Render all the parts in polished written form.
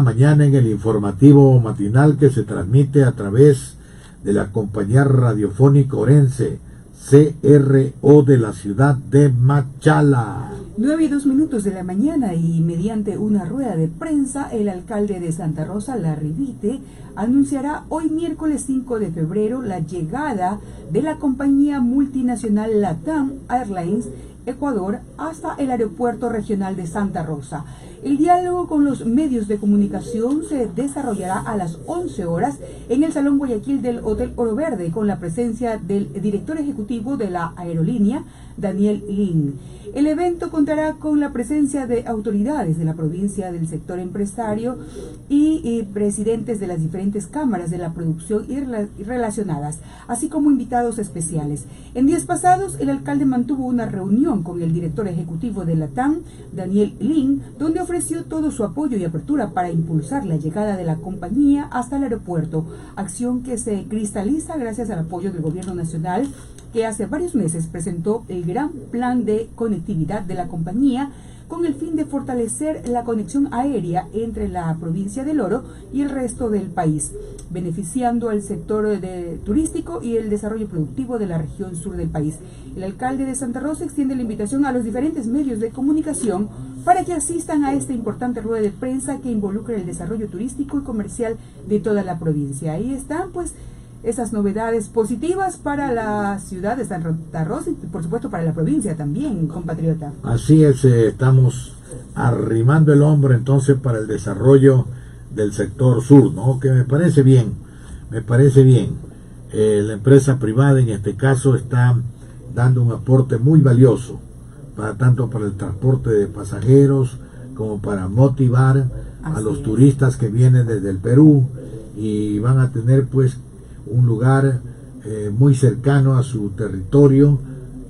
Mañana en el informativo matinal que se transmite a través de la compañía radiofónica orense CRO de la ciudad de Machala. 9:02 de la mañana, y mediante una rueda de prensa, el alcalde de Santa Rosa, Larry Vite, anunciará hoy miércoles 5 de febrero la llegada de la compañía multinacional LATAM Airlines Ecuador hasta el aeropuerto regional de Santa Rosa. El diálogo con los medios de comunicación se desarrollará a las 11 horas en el Salón Guayaquil del Hotel Oro Verde, con la presencia del director ejecutivo de la aerolínea, Daniel Lin. El evento contará con la presencia de autoridades de la provincia, del sector empresario y presidentes de las diferentes cámaras de la producción y relacionadas, así como invitados especiales. En días pasados, el alcalde mantuvo una reunión con el director ejecutivo de LATAM, Daniel Lin, donde ofreció todo su apoyo y apertura para impulsar la llegada de la compañía hasta el aeropuerto, acción que se cristaliza gracias al apoyo del gobierno nacional, que hace varios meses presentó el gran plan de conectividad de la compañía con el fin de fortalecer la conexión aérea entre la provincia del Oro y el resto del país, beneficiando al sector turístico y el desarrollo productivo de la región sur del país. El alcalde de Santa Rosa extiende la invitación a los diferentes medios de comunicación para que asistan a esta importante rueda de prensa que involucra el desarrollo turístico y comercial de toda la provincia. Ahí están, pues, esas novedades positivas para la ciudad de Santa Rosa y, por supuesto, para la provincia también, compatriota. Así es, estamos arrimando el hombro entonces para el desarrollo del sector sur, ¿no? Que me parece bien, me parece bien. La empresa privada en este caso está dando un aporte muy valioso, tanto para el transporte de pasajeros como para motivar a los turistas que vienen desde el Perú y van a tener, pues, un lugar muy cercano a su territorio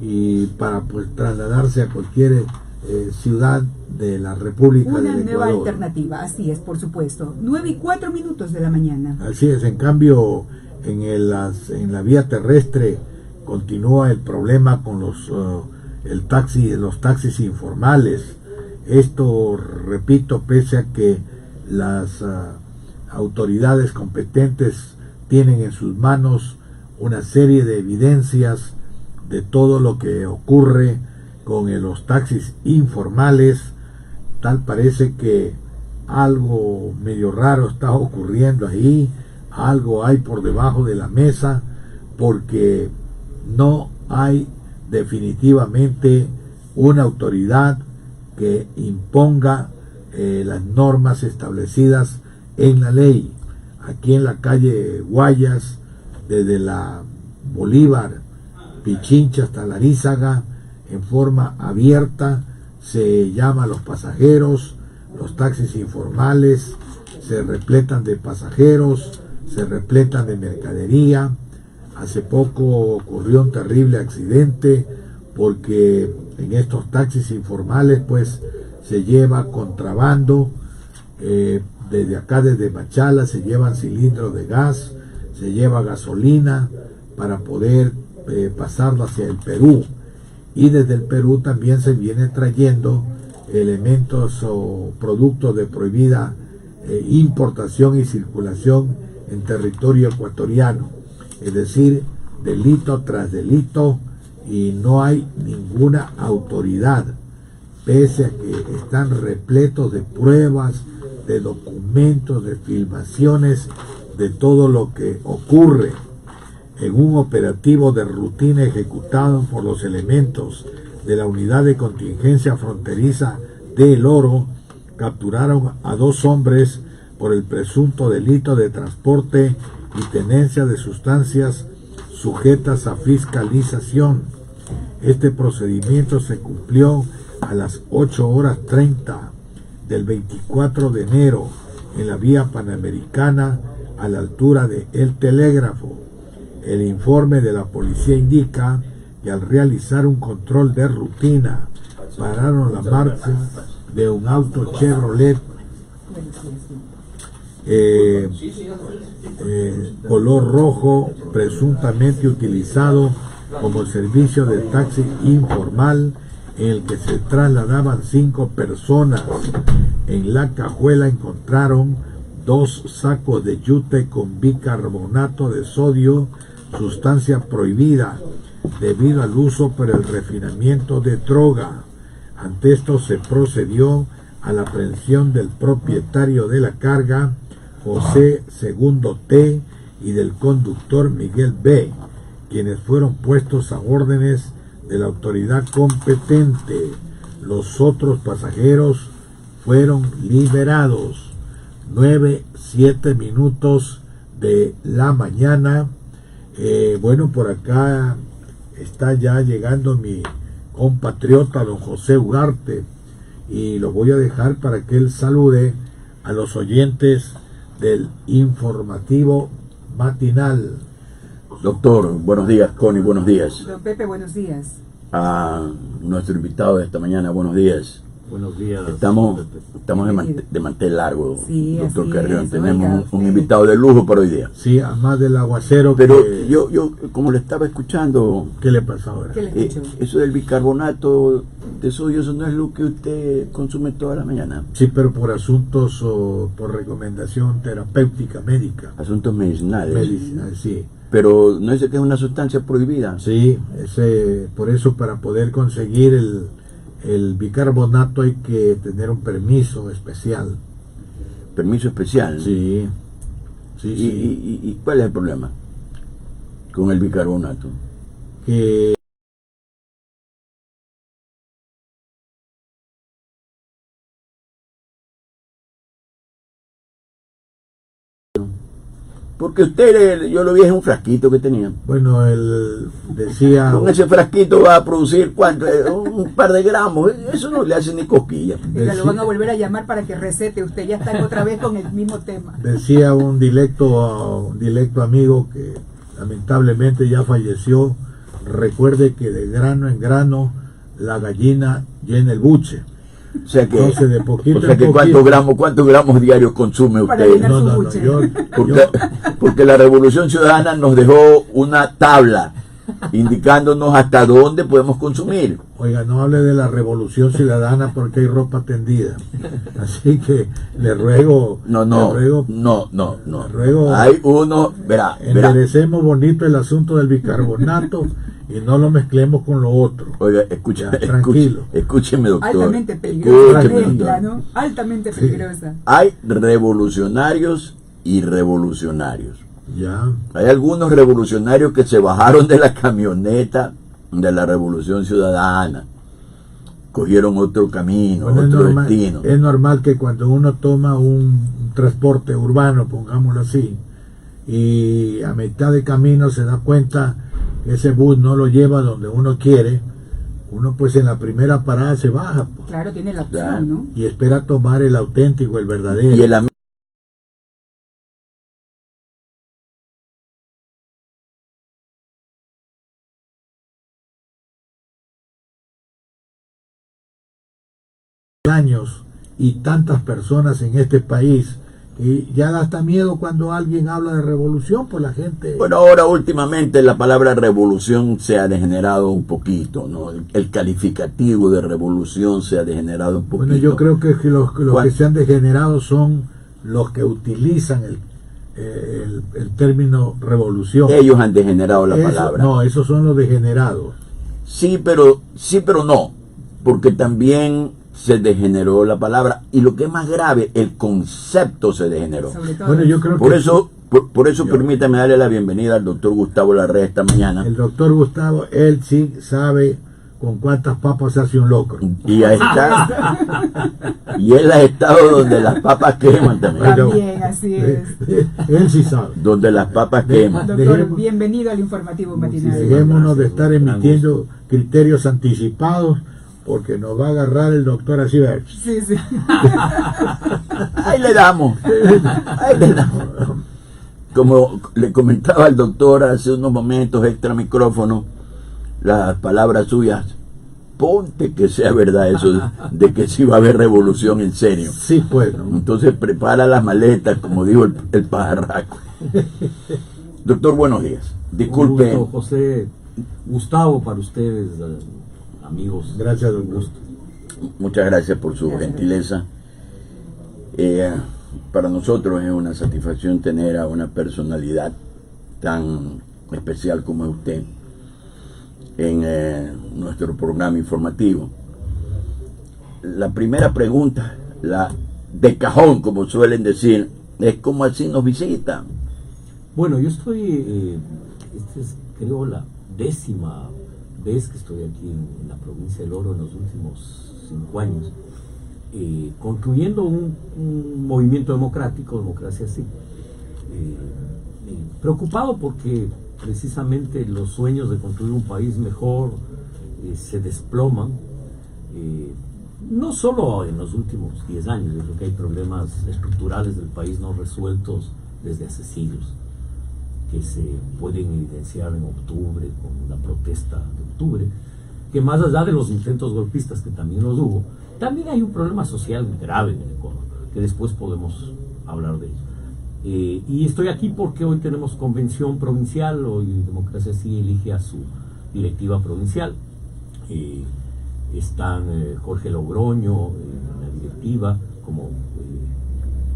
y para, pues, trasladarse a cualquier ciudad de la República del Ecuador. Una nueva alternativa, así es, por supuesto. 9:04 de la mañana. Así es. En cambio, en la vía terrestre continúa el problema con los taxis informales. Esto, repito, pese a que las autoridades competentes tienen en sus manos una serie de evidencias de todo lo que ocurre con los taxis informales, tal parece que algo medio raro está ocurriendo ahí, algo hay por debajo de la mesa, porque no hay definitivamente una autoridad que imponga las normas establecidas en la ley. Aquí en la calle Guayas, desde la Bolívar, Pichincha hasta Larízaga, en forma abierta, se llama a los pasajeros. Los taxis informales se repletan de pasajeros, se repletan de mercadería. Hace poco ocurrió un terrible accidente porque en estos taxis informales, pues, se lleva contrabando. Desde acá, desde Machala, se llevan cilindros de gas, se lleva gasolina para poder pasarlo hacia el Perú. Y desde el Perú también se viene trayendo elementos o productos de prohibida importación y circulación en territorio ecuatoriano. Es decir, delito tras delito, y no hay ninguna autoridad, pese a que están repletos de pruebas, de documentos, de filmaciones, de todo lo que ocurre. En un operativo de rutina ejecutado por los elementos de la unidad de contingencia fronteriza de El Oro, capturaron a 2 hombres por el presunto delito de transporte y tenencia de sustancias sujetas a fiscalización. Este procedimiento se cumplió a las 8:30 del 24 de enero en la vía Panamericana, a la altura de El Telégrafo. El informe de la policía indica que al realizar un control de rutina pararon la marcha de un auto Chevrolet color rojo, presuntamente utilizado como servicio de taxi informal, en el que se trasladaban 5 personas En la cajuela encontraron 2 sacos de yute con bicarbonato de sodio, sustancia prohibida debido al uso para el refinamiento de droga. Ante esto se procedió a la aprehensión del propietario de la carga, José Segundo T, y del conductor Miguel B, quienes fueron puestos a órdenes de la autoridad competente. Los otros pasajeros fueron liberados. 9:07 de la mañana. Bueno, por acá está ya llegando mi compatriota don José Ugarte, y lo voy a dejar para que él salude a los oyentes del informativo matinal. Doctor, buenos días. Connie, buenos días. Don Pepe, buenos días. A nuestro invitado de esta mañana, buenos días. Buenos días. Estamos de mantel largo, Sí, doctor así Carrión. es, Tenemos oiga, un sí. invitado de lujo para hoy día. Sí, además del aguacero. Pero que, yo como le estaba escuchando, ¿qué le pasa ahora? ¿Qué le escuchó? eso del bicarbonato de sodio, eso no es lo que usted consume toda la mañana. Sí, pero por asuntos o por recomendación terapéutica médica. Asuntos medicinales. Medicina, sí. Pero no dice que es una sustancia prohibida. Sí, por eso para poder conseguir el bicarbonato hay que tener un permiso especial. Permiso especial. Sí, sí, ¿Y, sí. y cuál es el problema con el bicarbonato? Que Porque usted, yo lo vi en un frasquito que tenía. bueno, él decía, Con ese frasquito va a producir ¿cuánto? Un par de gramos. Eso no le hace ni cosquilla. Oiga, lo van a volver a llamar para que recete. Usted ya está otra vez con el mismo tema. decía un directo amigo que lamentablemente ya falleció: recuerde que de grano en grano la gallina llena el buche. O sea que, Entonces, de poquito o sea en que poquito. ¿cuántos gramos diarios consume Para usted? llenar No, su no, no, buche. Porque la Revolución Ciudadana nos dejó una tabla indicándonos hasta dónde podemos consumir. Oiga, no hable de la revolución ciudadana porque hay ropa tendida. Así que le ruego, No. le ruego, ruego- Hay uno, verá. enderecemos bonito el asunto del bicarbonato y no lo mezclemos con lo otro. Oiga, Ya, tranquilo. escúcheme, doctor. Altamente peligrosa la Escúcheme, mezcla, doctor. ¿no? Altamente peligrosa. Hay revolucionarios y revolucionarios. Ya, Hay algunos revolucionarios que se bajaron de la camioneta de la Revolución Ciudadana, cogieron otro camino, bueno, otro destino. es normal que cuando uno toma un transporte urbano, pongámoslo así, y a mitad de camino se da cuenta que ese bus no lo lleva donde uno quiere, uno pues en la primera parada se baja pues, Claro, tiene la Ya. opción, ¿no? y espera tomar el auténtico, el verdadero. Y el amigo Años y tantas personas en este país, y ya da hasta miedo cuando alguien habla de revolución, pues la gente... Bueno, ahora últimamente la palabra revolución se ha degenerado un poquito, ¿no? El calificativo de revolución se ha degenerado un poquito. Bueno, yo creo que los ¿Cuál? que se han degenerado son los que utilizan el término revolución. Ellos han degenerado la Eso- palabra. No, esos son los degenerados. Sí, pero no, porque también se degeneró la palabra y lo que es más grave, el concepto se degeneró. Sobre todo. Bueno, yo creo Por que eso, permítame darle la bienvenida al doctor Gustavo Larrea esta mañana. el doctor Gustavo, él sí sabe con cuántas papas se hace un locro. Y y él ha estado donde las papas queman también. También, así es. Él sí sabe. Donde las papas queman. Doctor, Dejemos- bienvenido al informativo matinal. Dejémonos de Gracias, estar gran emitiendo criterios anticipados porque nos va a agarrar el doctor así. ¿Ver? Sí, sí. Ahí le damos. Ahí le damos. Como le comentaba al doctor hace unos momentos extra micrófono, las palabras suyas, ponte que sea verdad eso de que sí va a haber revolución en serio. Sí, pues. ¿no? Entonces prepara las maletas, como dijo el pajarraco. Doctor, buenos días. Disculpe, Un gusto, José. Gustavo para ustedes, amigos. Gracias, Un doctor. gusto. muchas gracias por su gentileza. Para nosotros es una satisfacción tener a una personalidad tan especial como usted en nuestro programa informativo. La primera pregunta, la de cajón, como suelen decir, es ¿cómo así nos visita? Bueno, yo estoy, esta es creo la 10ª vez que estoy aquí en la provincia del Oro en los últimos 5 años, construyendo un movimiento democrático, democracia sí, preocupado porque precisamente los sueños de construir un país mejor se desploman, no solo en los últimos 10 años, yo creo que hay problemas estructurales del país no resueltos desde hace siglos, que se pueden evidenciar en octubre con la protesta de octubre, que más allá de los intentos golpistas que también los hubo, también hay un problema social grave en el Ecuador, que después podemos hablar de ello. Y estoy aquí porque hoy tenemos convención provincial, hoy Democracia Sí elige a su directiva provincial. Están Jorge Logroño en la directiva como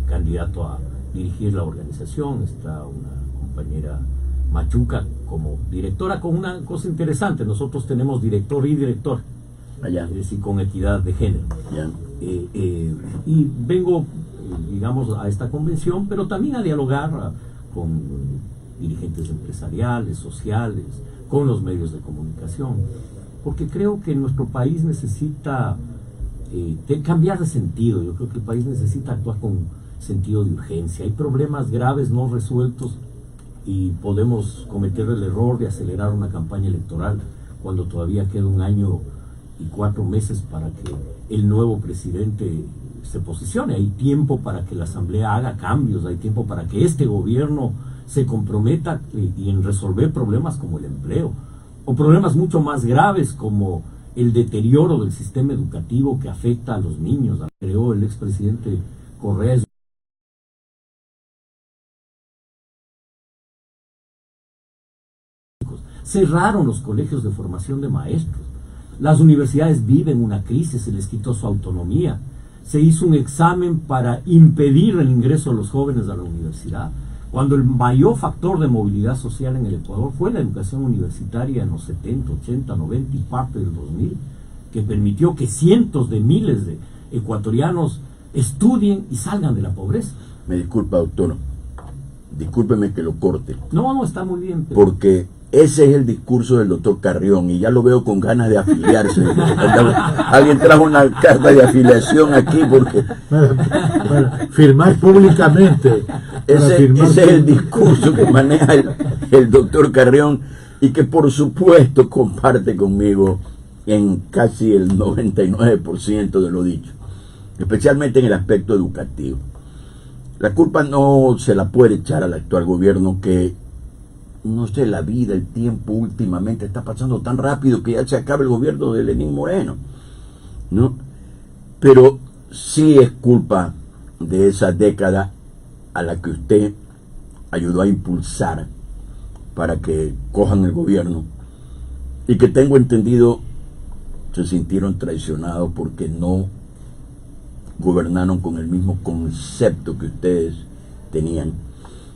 candidato a dirigir la organización, está una compañera Machuca como directora, con una cosa interesante, nosotros tenemos director y director, Allá. es decir, con equidad de género. Y vengo, digamos, a esta convención, pero también a dialogar con dirigentes empresariales, sociales, con los medios de comunicación, porque creo que nuestro país necesita cambiar de sentido. Yo creo que el país necesita actuar con sentido de urgencia. Hay problemas graves no resueltos y podemos cometer el error de acelerar una campaña electoral cuando todavía queda 1 año y 4 meses para que el nuevo presidente se posicione. Hay tiempo para que la Asamblea haga cambios, hay tiempo para que este gobierno se comprometa y en resolver problemas como el empleo, o problemas mucho más graves como el deterioro del sistema educativo que afecta a los niños. Creó el expresidente Correa. Cerraron los colegios de formación de maestros. Las universidades viven una crisis, se les quitó su autonomía. Se hizo un examen para impedir el ingreso de los jóvenes a la universidad, cuando el mayor factor de movilidad social en el Ecuador fue la educación universitaria en los 70, 80, 90 y parte del 2000, que permitió que cientos de miles de ecuatorianos estudien y salgan de la pobreza. Me disculpa, doctor, discúlpeme que lo corte. No, está muy bien. Pero... porque ese es el discurso del doctor Carrión y ya lo veo con ganas de afiliarse. Alguien trajo una carta de afiliación aquí porque... Para firmar públicamente. Ese es el discurso que maneja el doctor Carrión y que por supuesto comparte conmigo en casi el 99% de lo dicho, especialmente en el aspecto educativo. La culpa no se la puede echar al actual gobierno, que no sé, la vida, el tiempo últimamente está pasando tan rápido que ya se acaba el gobierno de Lenín Moreno, ¿no? Pero sí es culpa de esa década a la que usted ayudó a impulsar para que cojan el gobierno y que tengo entendido se sintieron traicionados porque no gobernaron con el mismo concepto que ustedes tenían.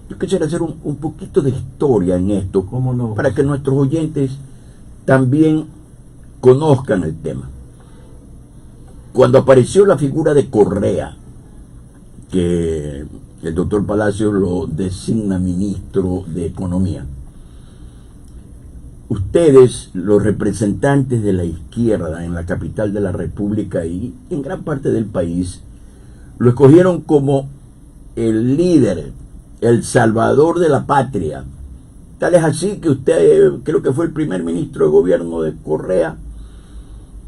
Yo quisiera hacer un poquito de historia en esto, ¿cómo no? Para que nuestros oyentes también conozcan el tema. Cuando apareció la figura de Correa, que el doctor Palacio lo designa ministro de Economía, ustedes, los representantes de la izquierda en la capital de la República y en gran parte del país, lo escogieron como el líder, el salvador de la patria. Tal es así que usted creo que fue el primer ministro de gobierno de Correa,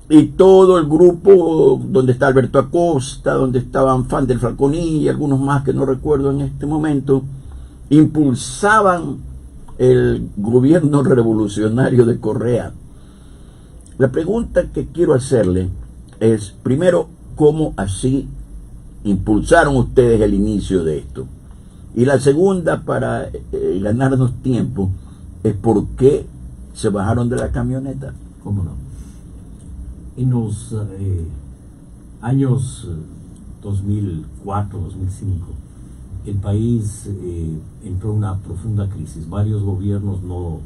y todo el grupo donde está Alberto Acosta, donde estaban Fan del Falconi y algunos más que no recuerdo en este momento, impulsaban el gobierno revolucionario de Correa. La pregunta que quiero hacerle es, primero, ¿cómo así impulsaron ustedes el inicio de esto? Y la segunda, para ganarnos tiempo, es por qué se bajaron de la camioneta. ¿Cómo no? En los años 2004, 2005, el país entró en una profunda crisis. Varios gobiernos no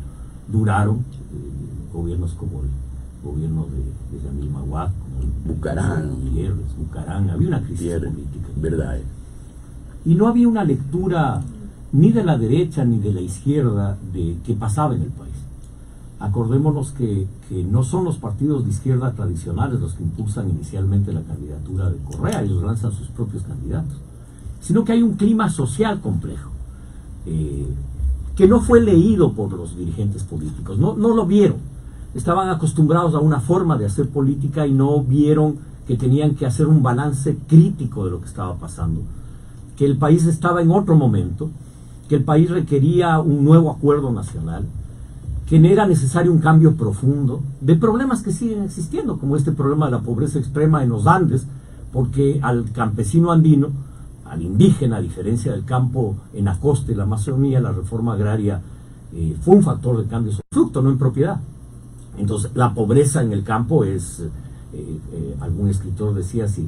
duraron, gobiernos como el gobierno de Yamil Maguad, como el Bucarán, Gutiérrez, Bucarán, había una crisis política. Verdad. Y no había una lectura ni de la derecha ni de la izquierda de qué pasaba en el país. Acordémonos que no son los partidos de izquierda tradicionales los que impulsan inicialmente la candidatura de Correa, ellos lanzan sus propios candidatos, sino que hay un clima social complejo, que no fue leído por los dirigentes políticos, no lo vieron, estaban acostumbrados a una forma de hacer política y no vieron que tenían que hacer un balance crítico de lo que estaba pasando, que el país estaba en otro momento, que el país requería un nuevo acuerdo nacional, que era necesario un cambio profundo de problemas que siguen existiendo, como este problema de la pobreza extrema en los Andes, porque al campesino andino, al indígena, a diferencia del campo en la costa y la Amazonía, la reforma agraria fue un factor de cambio, fruto, no en propiedad. Entonces, la pobreza en el campo es, algún escritor decía, si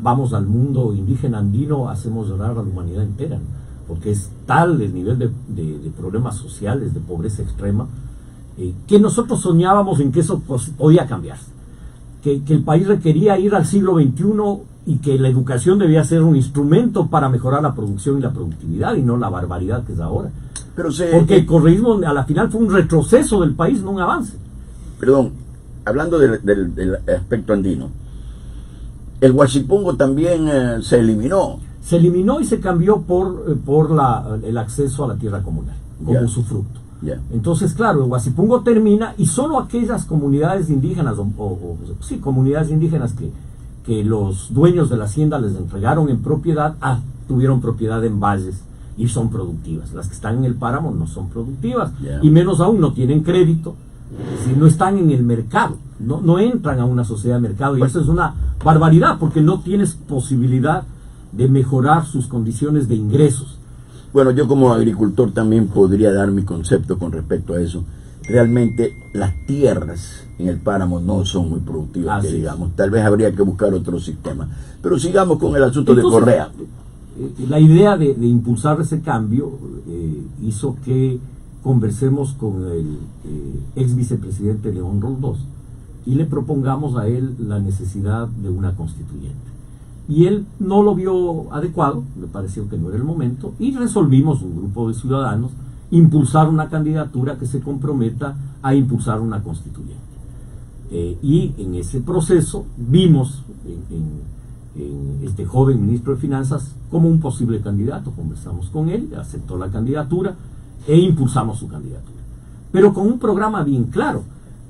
vamos al mundo indígena andino, hacemos llorar a la humanidad entera, ¿no? Porque es tal el nivel de problemas sociales, de pobreza extrema, que nosotros soñábamos en que eso podía cambiarse, que el país requería ir al siglo XXI y que la educación debía ser un instrumento para mejorar la producción y la productividad y no la barbaridad que es ahora. Porque el correísmo a la final fue un retroceso del país, no un avance. Perdón, hablando del aspecto andino, el Huasipungo también se eliminó. Se eliminó y se cambió por el acceso a la tierra comunal como usufructo. Entonces, claro, el Huasipungo termina y solo aquellas comunidades indígenas, comunidades indígenas que los dueños de la hacienda les entregaron en propiedad, tuvieron propiedad en valles y son productivas. Las que están en el páramo no son productivas y menos aún no tienen crédito, si no están en el mercado, no entran a una sociedad de mercado, y eso es una barbaridad porque no tienes posibilidad de mejorar sus condiciones de ingresos. Bueno, yo como agricultor también podría dar mi concepto con respecto a eso. Realmente las tierras en el páramo no son muy productivas, que digamos. Tal vez habría que buscar otro sistema. Pero sigamos con el asunto. Entonces, de Correa. La idea de impulsar ese cambio hizo que conversemos con el ex vicepresidente León Roldós y le propongamos a él la necesidad de una constituyente. Y él no lo vio adecuado, le pareció que no era el momento, y resolvimos, un grupo de ciudadanos, impulsar una candidatura que se comprometa a impulsar una constituyente. Y en ese proceso vimos en este joven ministro de Finanzas como un posible candidato. Conversamos con él, aceptó la candidatura e impulsamos su candidatura. Pero con un programa bien claro.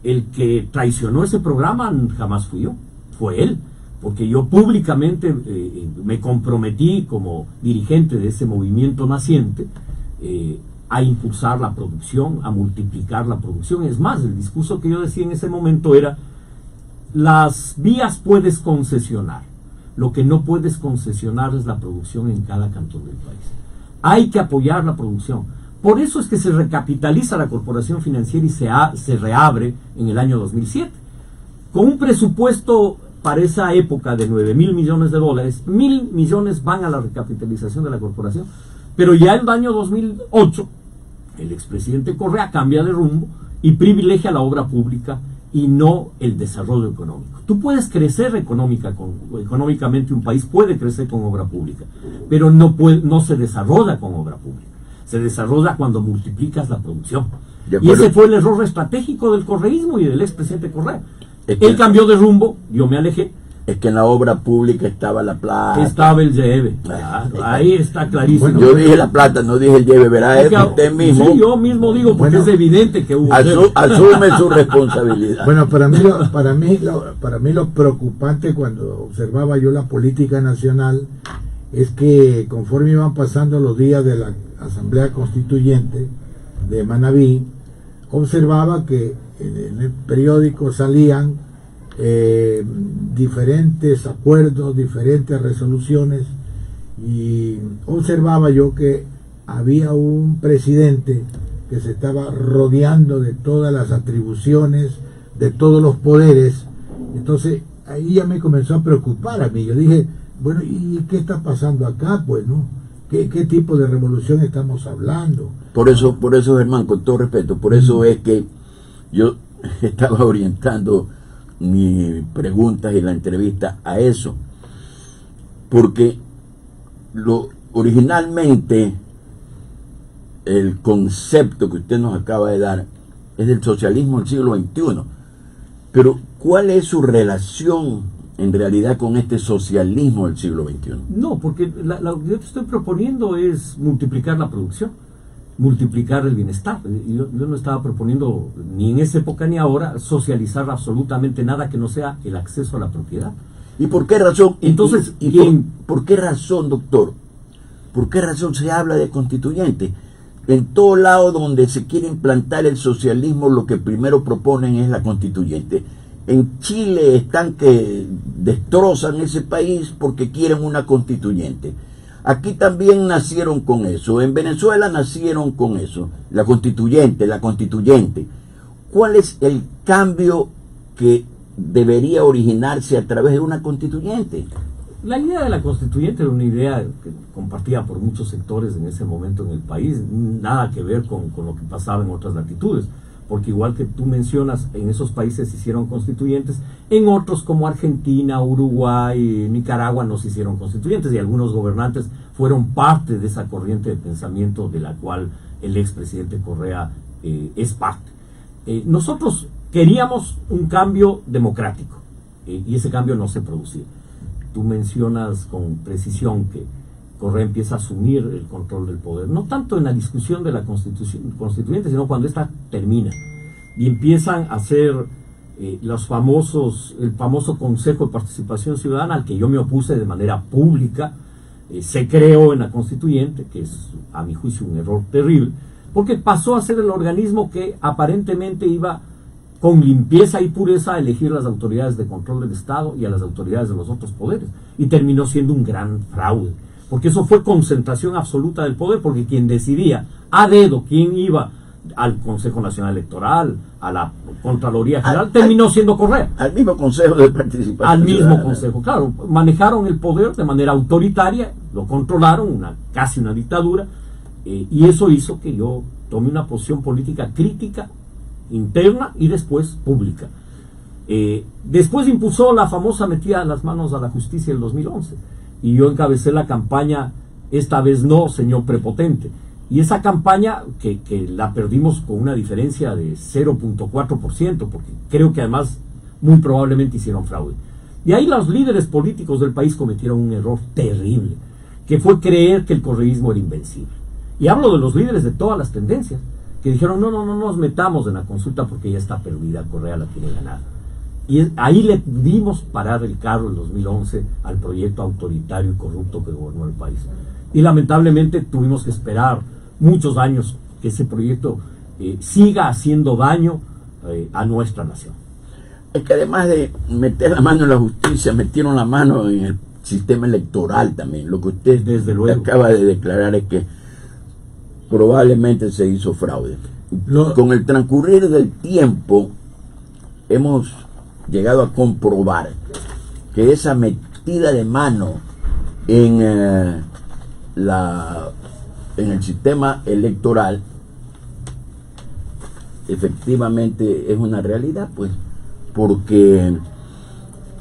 El que traicionó ese programa jamás fui yo, fue él. Porque yo públicamente me comprometí como dirigente de ese movimiento naciente a impulsar la producción, a multiplicar la producción. Es más, el discurso que yo decía en ese momento era: las vías puedes concesionar, lo que no puedes concesionar es la producción en cada cantón del país. Hay que apoyar la producción. Por eso es que se recapitaliza la corporación financiera y se reabre en el año 2007. Con un presupuesto para esa época de 9.000 millones de dólares, 1.000 millones van a la recapitalización de la corporación, pero ya en el año 2008 el expresidente Correa cambia de rumbo y privilegia la obra pública y no el desarrollo económico. Tú puedes crecer económicamente, un país puede crecer con obra pública, pero no se desarrolla con obra pública, se desarrolla cuando multiplicas la producción. Y ese fue el error estratégico del correísmo y del expresidente Correa. Él cambió de rumbo, yo me alejé. Es que en la obra pública estaba la plata. Estaba el lleve, claro, ahí está clarísimo. Bueno, yo dije la plata, no dije el lleve, verá, usted mismo. Sí, yo mismo digo, porque es evidente que hubo. Asume su responsabilidad. Bueno, para mí lo preocupante cuando observaba yo la política nacional es que conforme iban pasando los días de la Asamblea Constituyente de Manabí, observaba que en el periódico salían diferentes acuerdos, diferentes resoluciones, y observaba yo que había un presidente que se estaba rodeando de todas las atribuciones, de todos los poderes. Entonces ahí ya me comenzó a preocupar a mí. Yo dije, Bueno, ¿y qué está pasando acá, pues, no? ¿Qué tipo de revolución estamos hablando? Por eso, Germán, con todo respeto, por eso es que yo estaba orientando mis preguntas y la entrevista a eso. Porque originalmente el concepto que usted nos acaba de dar es del socialismo del siglo XXI. Pero, ¿cuál es su relación en realidad con este socialismo del siglo XXI? No, porque lo que yo te estoy proponiendo es multiplicar la producción, multiplicar el bienestar. Yo no estaba proponiendo, ni en esa época ni ahora, socializar absolutamente nada que no sea el acceso a la propiedad. ¿Y por qué razón? Entonces, ¿por qué razón, doctor? ¿Por qué razón se habla de constituyente? En todo lado donde se quiere implantar el socialismo, lo que primero proponen es la constituyente. En Chile están que destrozan ese país porque quieren una constituyente. Aquí también nacieron con eso. En Venezuela nacieron con eso. La constituyente, la constituyente. ¿Cuál es el cambio que debería originarse a través de una constituyente? La idea de la constituyente era una idea que compartida por muchos sectores en ese momento en el país, nada que ver con lo que pasaba en otras latitudes, porque igual que tú mencionas, en esos países se hicieron constituyentes, en otros como Argentina, Uruguay, Nicaragua no se hicieron constituyentes, y algunos gobernantes fueron parte de esa corriente de pensamiento de la cual el expresidente Correa es parte. Nosotros queríamos un cambio democrático, y ese cambio no se producía. Tú mencionas con precisión que Correa empieza a asumir el control del poder, no tanto en la discusión de la constituyente, sino cuando ésta termina, y empiezan a hacer el famoso Consejo de Participación Ciudadana, al que yo me opuse de manera pública. Se creó en la constituyente, que es a mi juicio un error terrible, porque pasó a ser el organismo que aparentemente iba con limpieza y pureza a elegir las autoridades de control del Estado y a las autoridades de los otros poderes, y terminó siendo un gran fraude, porque eso fue concentración absoluta del poder, porque quien decidía a dedo quién iba al Consejo Nacional Electoral, a la Contraloría General, terminó siendo Correa. Al mismo Consejo de Participación Al mismo Ciudadana. Consejo, claro, manejaron el poder de manera autoritaria, lo controlaron, casi una dictadura, y eso hizo que yo tome una posición política crítica, interna y después pública. Después impulsó la famosa metida de las manos a la justicia del 2011, y yo encabecé la campaña Esta vez no, señor prepotente, y esa campaña que la perdimos con una diferencia de 0.4%, porque creo que además muy probablemente hicieron fraude. Y ahí los líderes políticos del país cometieron un error terrible, que fue creer que el correísmo era invencible. Y hablo de los líderes de todas las tendencias, que dijeron, no nos metamos en la consulta porque ya está perdida, Correa la tiene ganada. Y ahí le dimos parar el carro en 2011 al proyecto autoritario y corrupto que gobernó el país. Y lamentablemente tuvimos que esperar muchos años que ese proyecto siga haciendo daño a nuestra nación. Es que además de meter la mano en la justicia, metieron la mano en el sistema electoral también. Lo que usted Desde luego acaba de declarar es que probablemente se hizo fraude. Con el transcurrir del tiempo hemos llegado a comprobar que esa metida de mano en el sistema electoral efectivamente es una realidad, pues, porque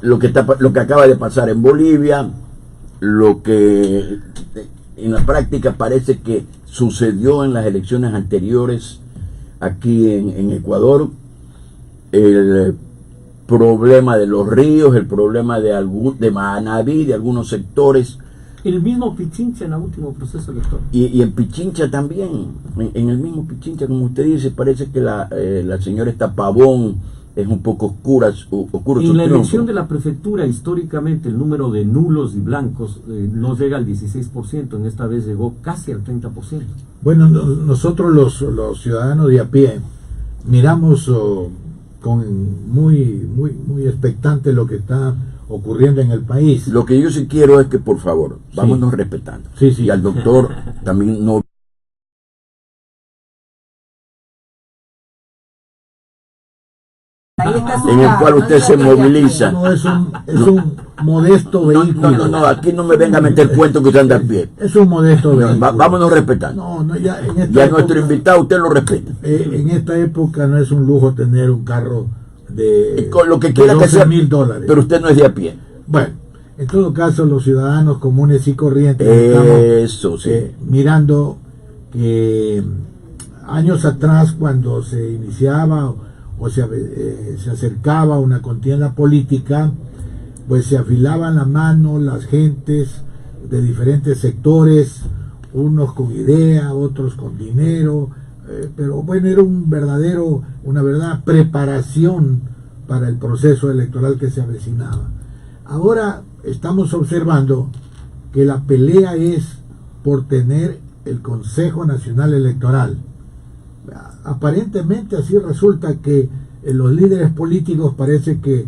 lo que acaba de pasar en Bolivia, lo que en la práctica parece que sucedió en las elecciones anteriores aquí en Ecuador, el problema de los ríos, el problema de Manaví, de algunos sectores. El mismo Pichincha en el último proceso electoral. Y en Pichincha también, en el mismo Pichincha, como usted dice, parece que la señora Pavón es un poco oscuro. En la elección de la prefectura, históricamente, el número de nulos y blancos no llega al 16%, en esta vez llegó casi al 30%. Bueno, nosotros los ciudadanos de a pie miramos con muy expectante lo que está ocurriendo en el país. Lo que yo sí quiero es que, por favor, vámonos respetando. Sí. Y al doctor también no Ahí está su en el carro, cual no usted diga se que ella moviliza. No, es un modesto vehículo. No, aquí no me venga a meter cuento que usted anda a pie. Es un modesto vehículo. Vámonos respetando. No, ya en esta Ya época, nuestro invitado usted lo respeta. en esta época no es un lujo tener un carro Y de, con lo que de quiera que sea, $12,000. pero usted no es de a pie. Bueno, en todo caso, los ciudadanos comunes y corrientes Eso sí. mirando que años atrás, cuando se iniciaba o se acercaba una contienda política, pues se afilaban la mano las gentes de diferentes sectores, unos con idea, otros con dinero, pero bueno, era una verdadera preparación para el proceso electoral que se avecinaba. Ahora estamos observando que la pelea es por tener el Consejo Nacional Electoral. Aparentemente así resulta que los líderes políticos parece que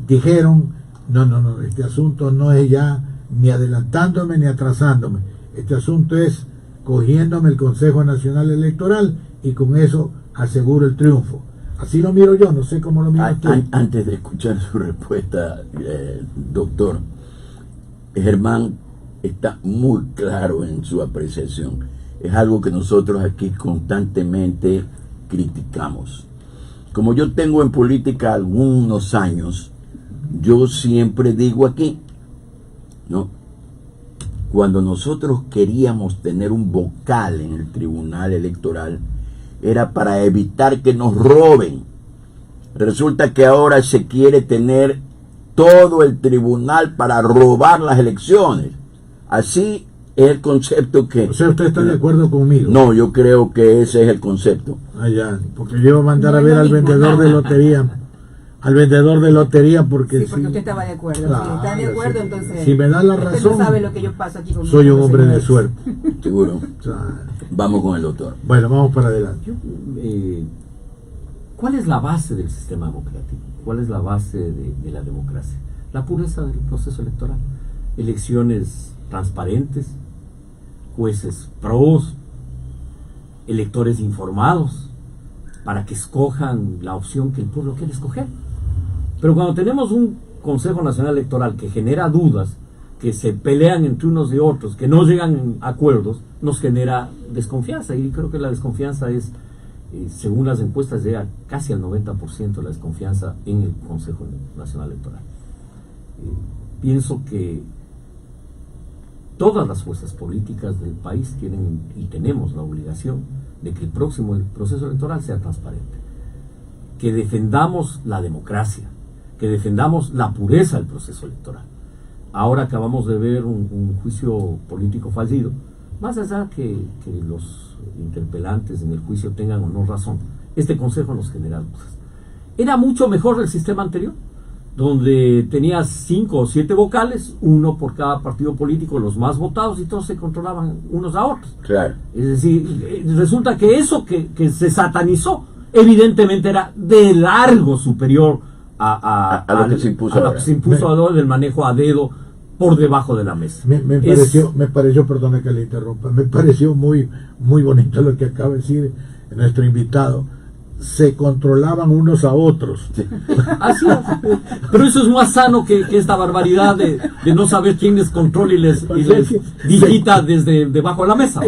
dijeron, no, este asunto no es ya ni adelantándome ni atrasándome, este asunto es cogiéndome el Consejo Nacional Electoral y con eso aseguro el triunfo. Así lo miro yo, no sé cómo lo mira usted. Antes de escuchar su respuesta, doctor, Germán está muy claro en su apreciación. Es algo que nosotros aquí constantemente criticamos. Como yo tengo en política algunos años, yo siempre digo aquí, ¿no? Cuando nosotros queríamos tener un vocal en el Tribunal Electoral, era para evitar que nos roben. Resulta que ahora se quiere tener todo el tribunal para robar las elecciones. Así es el concepto que... O sea, ¿usted está de acuerdo conmigo? No, yo creo que ese es el concepto. Ya, porque yo iba a mandar No a es ver lo al mismo, vendedor no. de lotería. Al vendedor de lotería porque Sí, porque usted estaba de acuerdo. Claro, Si está de acuerdo, sí. entonces. Si me da la usted razón, no sabe lo que yo paso aquí con soy un los hombre de señores. suerte. Seguro. O sea, Vamos con el doctor. bueno, vamos para adelante. ¿Cuál es la base del sistema democrático? ¿Cuál es la base de la democracia? La pureza del proceso electoral. Elecciones transparentes, jueces pros, electores informados, para que escojan la opción que el pueblo quiere escoger. Pero cuando tenemos un Consejo Nacional Electoral que genera dudas, que se pelean entre unos y otros, que no llegan a acuerdos, nos genera desconfianza. Y creo que la desconfianza es, según las encuestas, llega casi al 90% la desconfianza en el Consejo Nacional Electoral. Pienso que todas las fuerzas políticas del país tienen y tenemos la obligación de que el próximo proceso electoral sea transparente, que defendamos la democracia, que defendamos la pureza del proceso electoral. Ahora acabamos de ver un juicio político fallido, más allá que los interpelantes en el juicio tengan o no razón, este consejo nos genera dudas. Era mucho mejor el sistema anterior, donde tenías 5 o 7 vocales, uno por cada partido político, los más votados, y todos se controlaban unos a otros. Claro. Es decir, resulta que eso que se satanizó, evidentemente era de largo superior a lo que se impuso a lo ahora. que se impuso ahora del manejo a dedo por debajo de la mesa. Me pareció, perdone que le interrumpa, me pareció muy bonito lo que acaba de decir nuestro invitado. Se controlaban unos a otros. Así es. Pero eso es más sano que esta barbaridad de no saber quién les controla y les digita desde debajo de la mesa.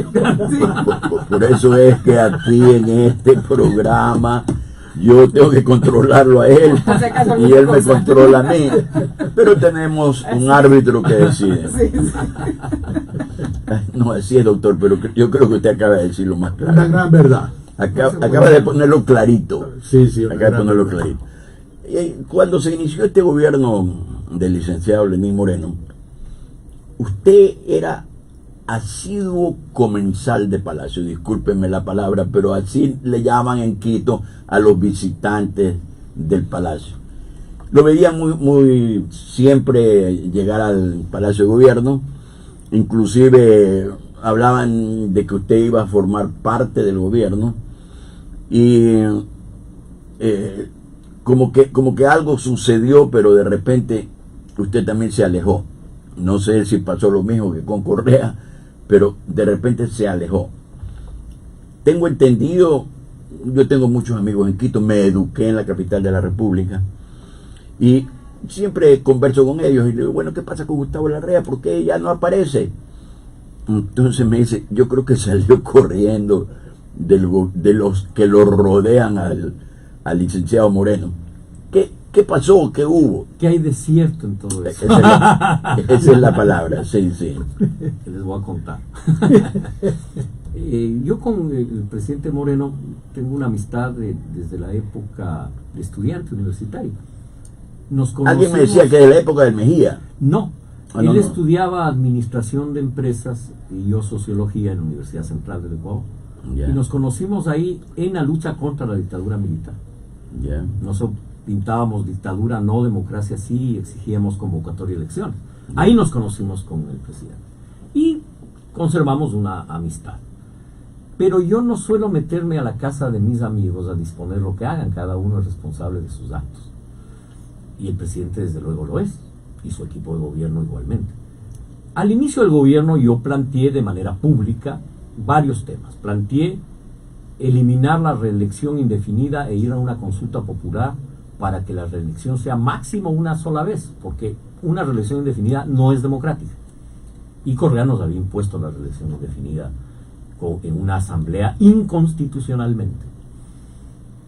Por eso es que aquí en este programa yo tengo que controlarlo a él y él me controla a mí. Pero tenemos un árbitro que decide. No, así es, doctor, pero yo creo que usted acaba de decirlo más claro. Una gran verdad. Acaba de ponerlo clarito. Sí, Acaba de ponerlo clarito. Cuando se inició este gobierno del licenciado Lenín Moreno, usted era asiduo comensal de Palacio, discúlpenme la palabra, pero así le llaman en Quito a los visitantes del Palacio. Lo veían muy siempre llegar al Palacio de Gobierno, inclusive hablaban de que usted iba a formar parte del gobierno y como que algo sucedió, pero de repente usted también se alejó. No sé si pasó lo mismo que con Correa, pero de repente se alejó. Tengo entendido yo tengo muchos amigos en Quito, me eduqué en la capital de la República y siempre converso con ellos y le digo, bueno, ¿qué pasa con Gustavo Larrea? ¿Por qué ya no aparece? Entonces me dice, yo creo que salió corriendo de los que lo rodean al licenciado Moreno. ¿Qué pasó? ¿Qué hubo? Que hay desierto en todo eso. Esa es la palabra, sí. Que les voy a contar. Yo con el presidente Moreno tengo una amistad desde la época de estudiante universitario. Nos Alguien me decía que de la época del Mejía. No, Ah, él no. estudiaba administración de empresas y yo sociología en la Universidad Central del Ecuador. Ya. Y nos conocimos ahí en la lucha contra la dictadura militar. Ya. Nosotros pintábamos dictadura, no democracia, sí, exigíamos convocatoria de elecciones. Ahí nos conocimos con el presidente. Y conservamos una amistad. Pero yo no suelo meterme a la casa de mis amigos a disponer lo que hagan, cada uno es responsable de sus actos. Y el presidente desde luego lo es, y su equipo de gobierno igualmente. Al inicio del gobierno yo planteé de manera pública varios temas. Planteé eliminar la reelección indefinida e ir a una consulta popular para que la reelección sea máximo una sola vez, porque una reelección indefinida no es democrática. Y Correa nos había impuesto la reelección indefinida en una asamblea inconstitucionalmente.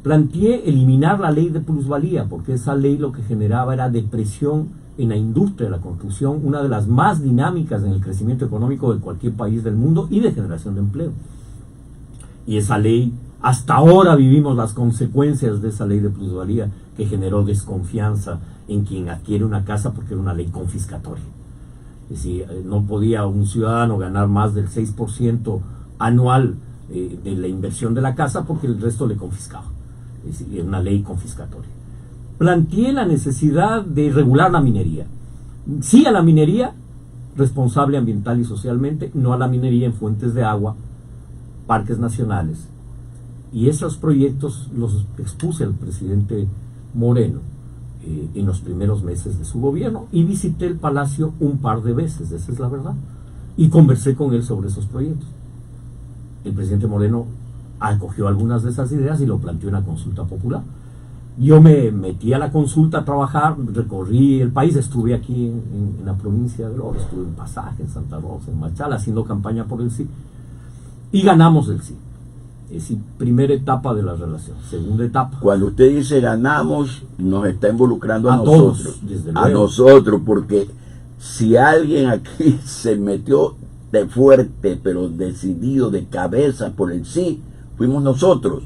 Planteé eliminar la ley de plusvalía, porque esa ley lo que generaba era depresión en la industria de la construcción, una de las más dinámicas en el crecimiento económico de cualquier país del mundo y de generación de empleo. Y esa ley, hasta ahora vivimos las consecuencias de esa ley de plusvalía que generó desconfianza en quien adquiere una casa porque era una ley confiscatoria. Es decir, no podía un ciudadano ganar más del 6% anual de la inversión de la casa porque el resto le confiscaba. Es decir, era una ley confiscatoria. Planteé la necesidad de regular la minería. Sí a la minería, responsable ambiental y socialmente, no a la minería en fuentes de agua, parques nacionales. Y esos proyectos los expuse al presidente Moreno en los primeros meses de su gobierno y visité el palacio un par de veces, esa es la verdad, y conversé con él sobre esos proyectos. El presidente Moreno acogió algunas de esas ideas y lo planteó en la consulta popular. Yo me metí a la consulta a trabajar, recorrí el país, estuve aquí en la provincia de Oro, estuve en Pasaje, en Santa Rosa, en Machala, haciendo campaña por el sí, y ganamos el sí. Es decir, primera etapa de la relación. Segunda etapa. Cuando usted dice ganamos, nos está involucrando a todos, nosotros. desde A luego. nosotros, porque si alguien aquí se metió de fuerte, pero decidido de cabeza por el sí, fuimos nosotros,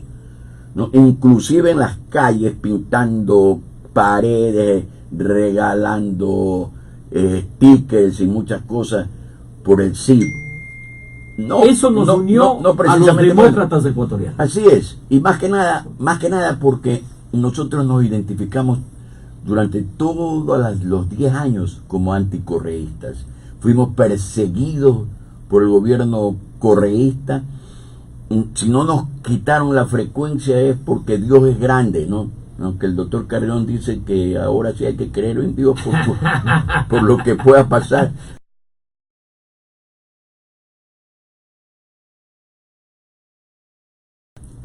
¿no? Inclusive en las calles pintando paredes, regalando stickers y muchas cosas por el sí. No, Eso nos unió a los precisamente demócratas ecuatorianos. Así es, y más que nada porque nosotros nos identificamos durante todos los 10 años como anticorreístas. Fuimos perseguidos por el gobierno correísta. Si no nos quitaron la frecuencia es porque Dios es grande, ¿no? Aunque el doctor Carrión dice que ahora sí hay que creer en Dios por lo que pueda pasar.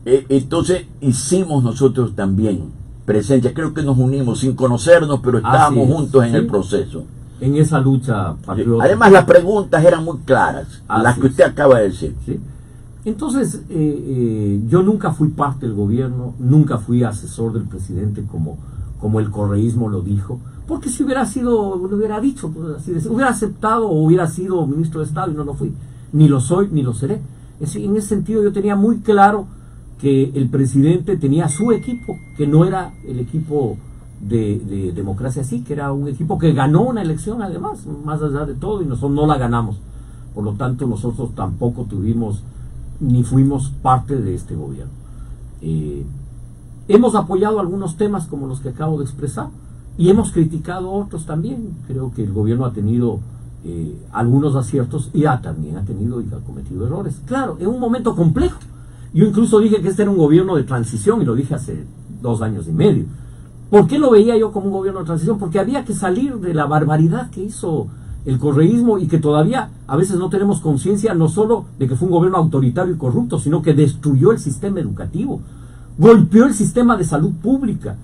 Entonces hicimos nosotros también presencia, creo que nos unimos sin conocernos, pero estábamos juntos en el proceso. En esa lucha patriótica. Además las preguntas eran muy claras, las que usted acaba de decir. ¿Sí? Entonces, yo nunca fui parte del gobierno, nunca fui asesor del presidente como el correísmo lo dijo, porque si hubiera sido, lo hubiera dicho, pues, así decir, hubiera aceptado o hubiera sido ministro de Estado y no lo fui. Ni lo soy, ni lo seré. En ese sentido yo tenía muy claro que el presidente tenía su equipo, que no era el equipo de Democracia Sí, que era un equipo que ganó una elección además, más allá de todo, y nosotros no la ganamos. Por lo tanto, nosotros tampoco tuvimos ni fuimos parte de este gobierno. Hemos apoyado algunos temas como los que acabo de expresar y hemos criticado otros también. Creo que el gobierno ha tenido algunos aciertos y también ha tenido y ha cometido errores. Claro, en un momento complejo. Yo incluso dije que este era un gobierno de transición y lo dije hace 2 años y medio. ¿Por qué lo veía yo como un gobierno de transición? Porque había que salir de la barbaridad que hizo el correísmo y que todavía a veces no tenemos conciencia no solo de que fue un gobierno autoritario y corrupto, sino que destruyó el sistema educativo. golpeó el sistema de salud pública.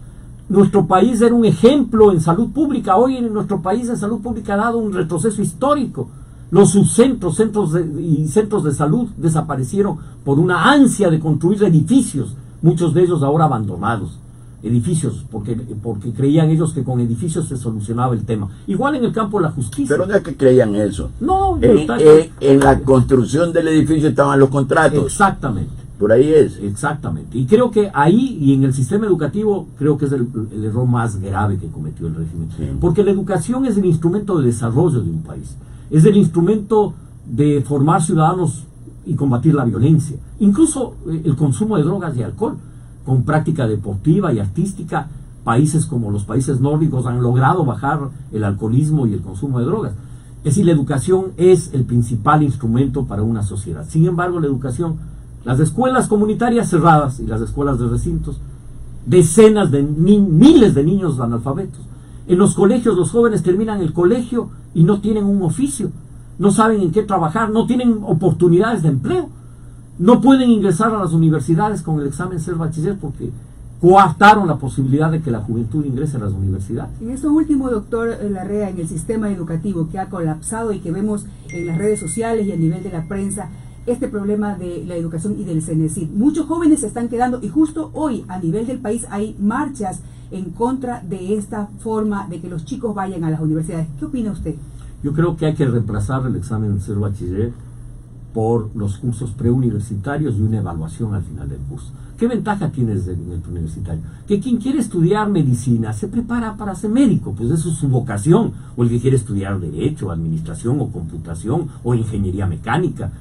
Nuestro país era un ejemplo en salud pública. Hoy en nuestro país en salud pública ha dado un retroceso histórico. Los subcentros, centros de salud desaparecieron por una ansia de construir edificios, muchos de ellos ahora abandonados. Edificios, porque creían ellos que con edificios se solucionaba el tema. Igual en el campo de la justicia. Pero no es que creían eso. No, en la construcción del edificio estaban los contratos. Exactamente. Por ahí es. Exactamente. Y creo que ahí, y en el sistema educativo, creo que es el error más grave que cometió el régimen. Sí. Porque la educación es el instrumento de desarrollo de un país. Es el instrumento de formar ciudadanos y combatir la violencia. Incluso el consumo de drogas y alcohol. Con práctica deportiva y artística, países como los países nórdicos han logrado bajar el alcoholismo y el consumo de drogas. Es decir, la educación es el principal instrumento para una sociedad. Sin embargo, la educación, las escuelas comunitarias cerradas y las escuelas de recintos, decenas de miles de niños analfabetos. En los colegios los jóvenes terminan el colegio y no tienen un oficio, no saben en qué trabajar, no tienen oportunidades de empleo. No pueden ingresar a las universidades con el examen ser bachiller porque coartaron la posibilidad de que la juventud ingrese a las universidades. En esto último, doctor Larrea, en el sistema educativo que ha colapsado y que vemos en las redes sociales y a nivel de la prensa, este problema de la educación y del CENESID. Muchos jóvenes se están quedando y justo hoy a nivel del país hay marchas en contra de esta forma de que los chicos vayan a las universidades. ¿Qué opina usted? Yo creo que hay que reemplazar el examen ser bachiller por los cursos preuniversitarios y una evaluación al final del curso. ¿Qué ventaja tiene desde el nivel universitario? Que quien quiere estudiar medicina se prepara para ser médico, pues eso es su vocación, o el que quiere estudiar derecho, administración o computación o ingeniería mecánica.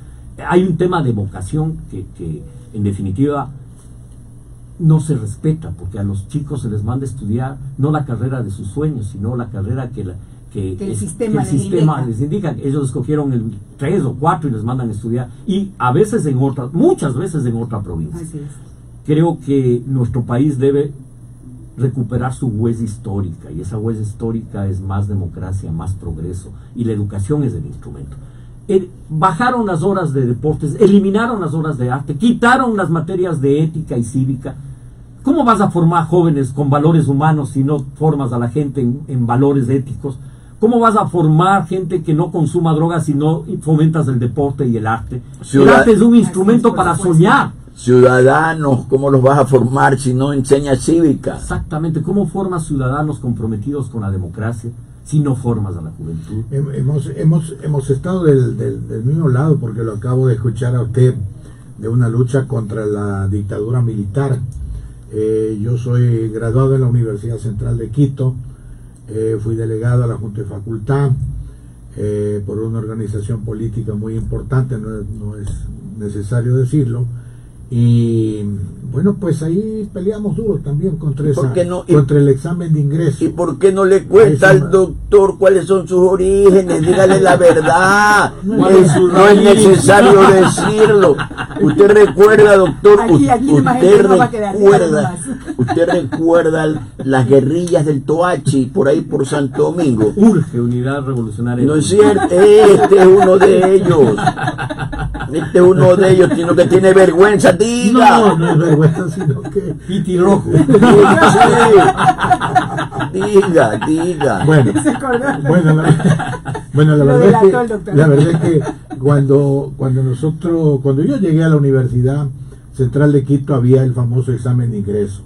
Hay un tema de vocación que en definitiva no se respeta, porque a los chicos se les manda a estudiar no la carrera de sus sueños, sino la carrera que el sistema les indica. Ellos escogieron el 3 o 4 y les mandan a estudiar, y a veces muchas veces en otra provincia. Así es. Creo que nuestro país debe recuperar su huella histórica, y esa huella histórica es más democracia, más progreso, y la educación es el instrumento. Bajaron las horas de deportes, eliminaron las horas de arte, quitaron las materias de ética y cívica. ¿Cómo vas a formar jóvenes con valores humanos si no formas a la gente en valores éticos? ¿Cómo vas a formar gente que no consuma drogas si no fomentas el deporte y el arte? El arte es un instrumento para soñar. Ciudadanos, ¿cómo los vas a formar si no enseñas cívica? Exactamente. ¿Cómo formas ciudadanos comprometidos con la democracia si no formas a la juventud? Hemos estado del mismo lado, porque lo acabo de escuchar a usted, de una lucha contra la dictadura militar. Yo soy graduado en la Universidad Central de Quito, fui delegado a la Junta de Facultad por una organización política muy importante, no es necesario decirlo, y bueno, pues ahí peleamos duro también contra el examen de ingreso. ¿Y por qué no le cuenta al doctor cuáles son sus orígenes? Dígale la verdad. No es necesario decirlo. Usted recuerda, doctor, usted recuerda las guerrillas del Toachi por ahí por Santo Domingo. Urge unidad revolucionaria. No es cierto, este es uno de ellos. Este es uno de ellos, sino que tiene vergüenza, diga. No es vergüenza, sino que... Piti rojo. Diga. Bueno, la verdad es que cuando yo llegué a la Universidad Central de Quito había el famoso examen de ingreso.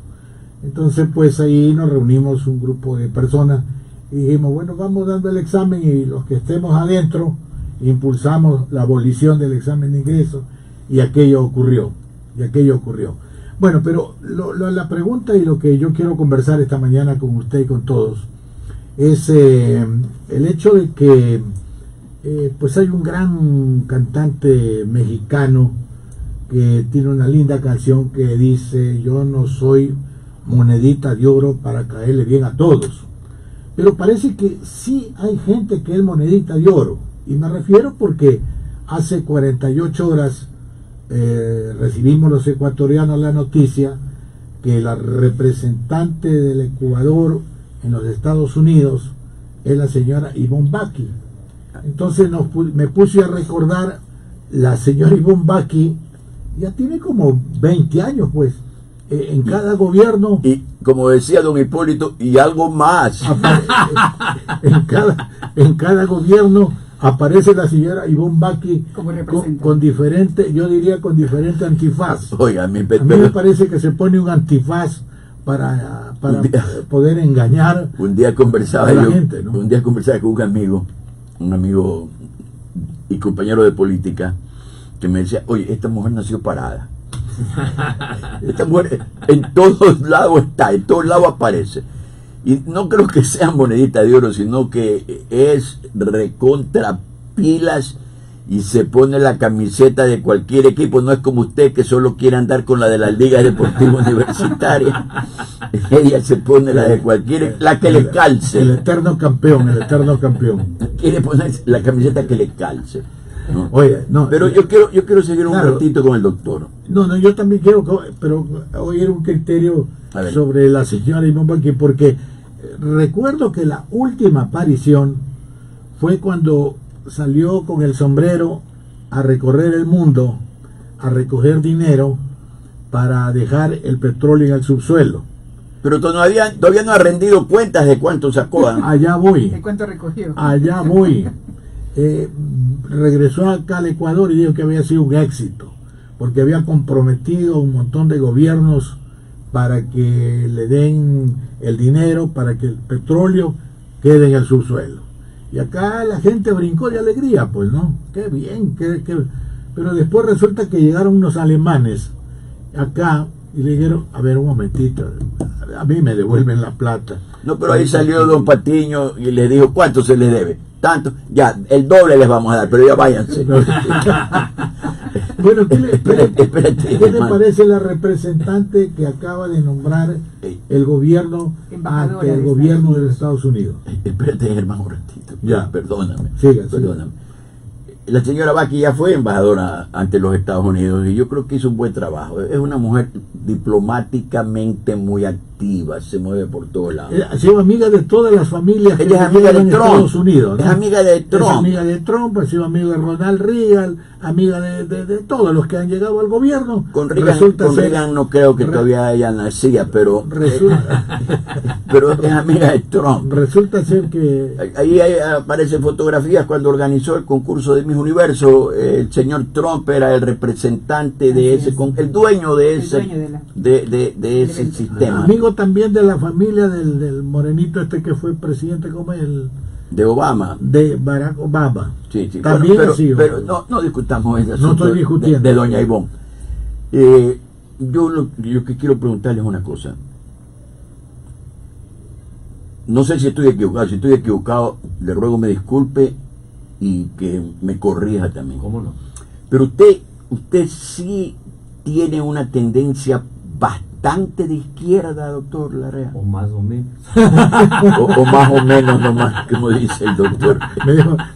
Entonces pues ahí nos reunimos un grupo de personas y dijimos, bueno, vamos dando el examen y los que estemos adentro impulsamos la abolición del examen de ingreso, y aquello ocurrió. Bueno, pero la pregunta y lo que yo quiero conversar esta mañana con usted y con todos es el hecho de que pues hay un gran cantante mexicano que tiene una linda canción que dice: yo no soy monedita de oro para caerle bien a todos. Pero parece que sí hay gente que es monedita de oro, y me refiero porque hace 48 horas recibimos los ecuatorianos la noticia que la representante del Ecuador en los Estados Unidos es la señora Ivonne Baki. Entonces me puse a recordar, la señora Ivonne Baki ya tiene como 20 años pues en cada gobierno, Y como decía don Hipólito, y algo más. en cada gobierno aparece la señora Ivonne Baqui Como representante. con diferente, yo diría con diferente antifaz. Oiga, A mí me parece que se pone un antifaz para Un día. poder engañar un día conversaba a la yo, gente, ¿no? un día conversaba con un amigo y compañero de política, que me decía, oye, esta mujer nació parada. Esta mujer en todos lados está, en todos lados aparece. Y no creo que sea monedita de oro, sino que es recontra pilas y se pone la camiseta de cualquier equipo. No es como usted que solo quiere andar con la de las ligas deportivas universitarias. Ella se pone la de cualquier, la que le El calce. eterno campeón, el eterno campeón. Quiere poner la camiseta que le calce, ¿no? Oye, no, Pero yo quiero seguir un claro. ratito con el doctor. No, yo también quiero, pero oír un criterio A ver. sobre la señora Ivonne Baqui, porque recuerdo que la última aparición fue cuando salió con el sombrero a recorrer el mundo, a recoger dinero para dejar el petróleo en el subsuelo. Pero todavía no ha rendido cuentas de cuánto sacó. ¿Ah? Allá voy. ¿De cuánto recogió? Allá voy. Regresó acá al Ecuador y dijo que había sido un éxito, porque había comprometido a un montón de gobiernos para que le den el dinero, para que el petróleo quede en el subsuelo. Y acá la gente brincó de alegría, pues, ¿no? Qué bien, pero después resulta que llegaron unos alemanes acá y le dijeron, a ver, un momentito, a mí me devuelven la plata. No, pero ahí salió don Patiño y le dijo, ¿cuánto se les debe? Tanto, ya, el doble les vamos a dar, pero ya váyanse. Bueno, Espérate, ¿qué le hermano. parece la representante que acaba de nombrar el gobierno Embajadora ante el de gobierno Estados de los Estados Unidos? Espérate, hermano, un ratito. Ya. Perdóname. Siga. Perdóname. La señora Baqui ya fue embajadora ante los Estados Unidos y yo creo que hizo un buen trabajo. Es una mujer diplomáticamente muy activa, se mueve por todos lados. Ha sido amiga de todas las familias que Ella es amiga de vivieron en Trump. Estados Unidos, ¿no? Es amiga de Es Trump. amiga de Trump, ha sido amiga de Ronald Reagan, amiga de todos los que han llegado al gobierno. Con Reagan no creo que todavía ella nacía, pero pero es amiga de Trump. Resulta ser que Ahí aparecen fotografías cuando organizó el concurso de Miss Universo. El señor Trump era el representante de ese, el dueño de ese, de ese sistema. amigo también de la familia del morenito este que fue presidente como el De Obama. de Barack Obama. Sí, También bueno, ha sido. pero no discutamos ese No asunto estoy discutiendo. de doña Ivonne. Yo que quiero preguntarles una cosa. No sé si estoy equivocado. Si estoy equivocado, le ruego me disculpe y que me corrija también. ¿Cómo no? Pero usted sí tiene una tendencia bastante de izquierda, doctor Larrea. O más o menos. O más o menos nomás, como dice el doctor.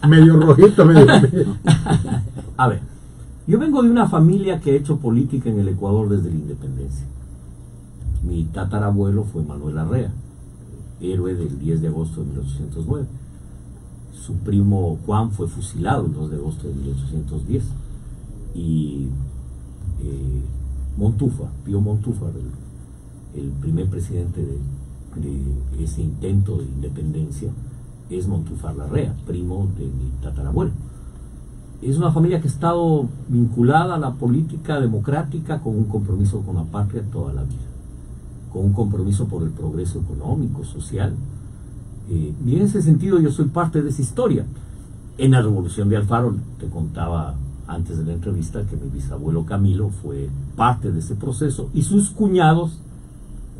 medio rojito, medio. A ver, yo vengo de una familia que ha hecho política en el Ecuador desde la independencia. Mi tatarabuelo fue Manuel Larrea, héroe del 10 de agosto de 1809. Su primo Juan fue fusilado el 2 de agosto de 1810. Y Pío Montúfar, el primer presidente de ese intento de independencia, es Montúfar Larrea, primo de mi tatarabuelo. Es una familia que ha estado vinculada a la política democrática con un compromiso con la patria toda la vida, con un compromiso por el progreso económico, social. Y en ese sentido yo soy parte de esa historia. En la Revolución de Alfaro, te contaba antes de la entrevista que mi bisabuelo Camilo fue parte de ese proceso y sus cuñados,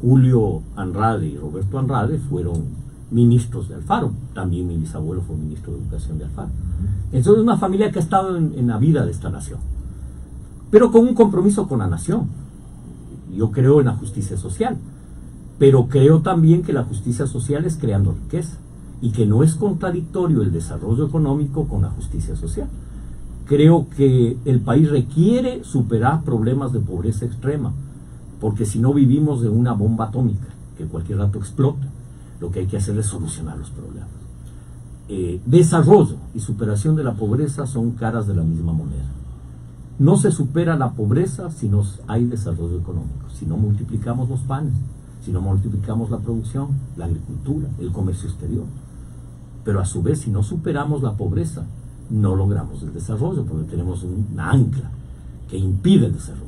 Julio Andrade y Roberto Andrade, fueron ministros de Alfaro. También mi bisabuelo fue ministro de Educación de Alfaro. Entonces es una familia que ha estado en la vida de esta nación, pero con un compromiso con la nación. Yo creo en la justicia social, pero creo también que la justicia social es creando riqueza y que no es contradictorio el desarrollo económico con la justicia social. Creo que el país requiere superar problemas de pobreza extrema, porque si no vivimos de una bomba atómica que cualquier rato explota. Lo que hay que hacer es solucionar los problemas. Desarrollo y superación de la pobreza son caras de la misma moneda. No se supera la pobreza si no hay desarrollo económico, si no multiplicamos los panes, si no multiplicamos la producción, la agricultura, el comercio exterior. Pero a su vez, si no superamos la pobreza, no logramos el desarrollo, porque tenemos una ancla que impide el desarrollo.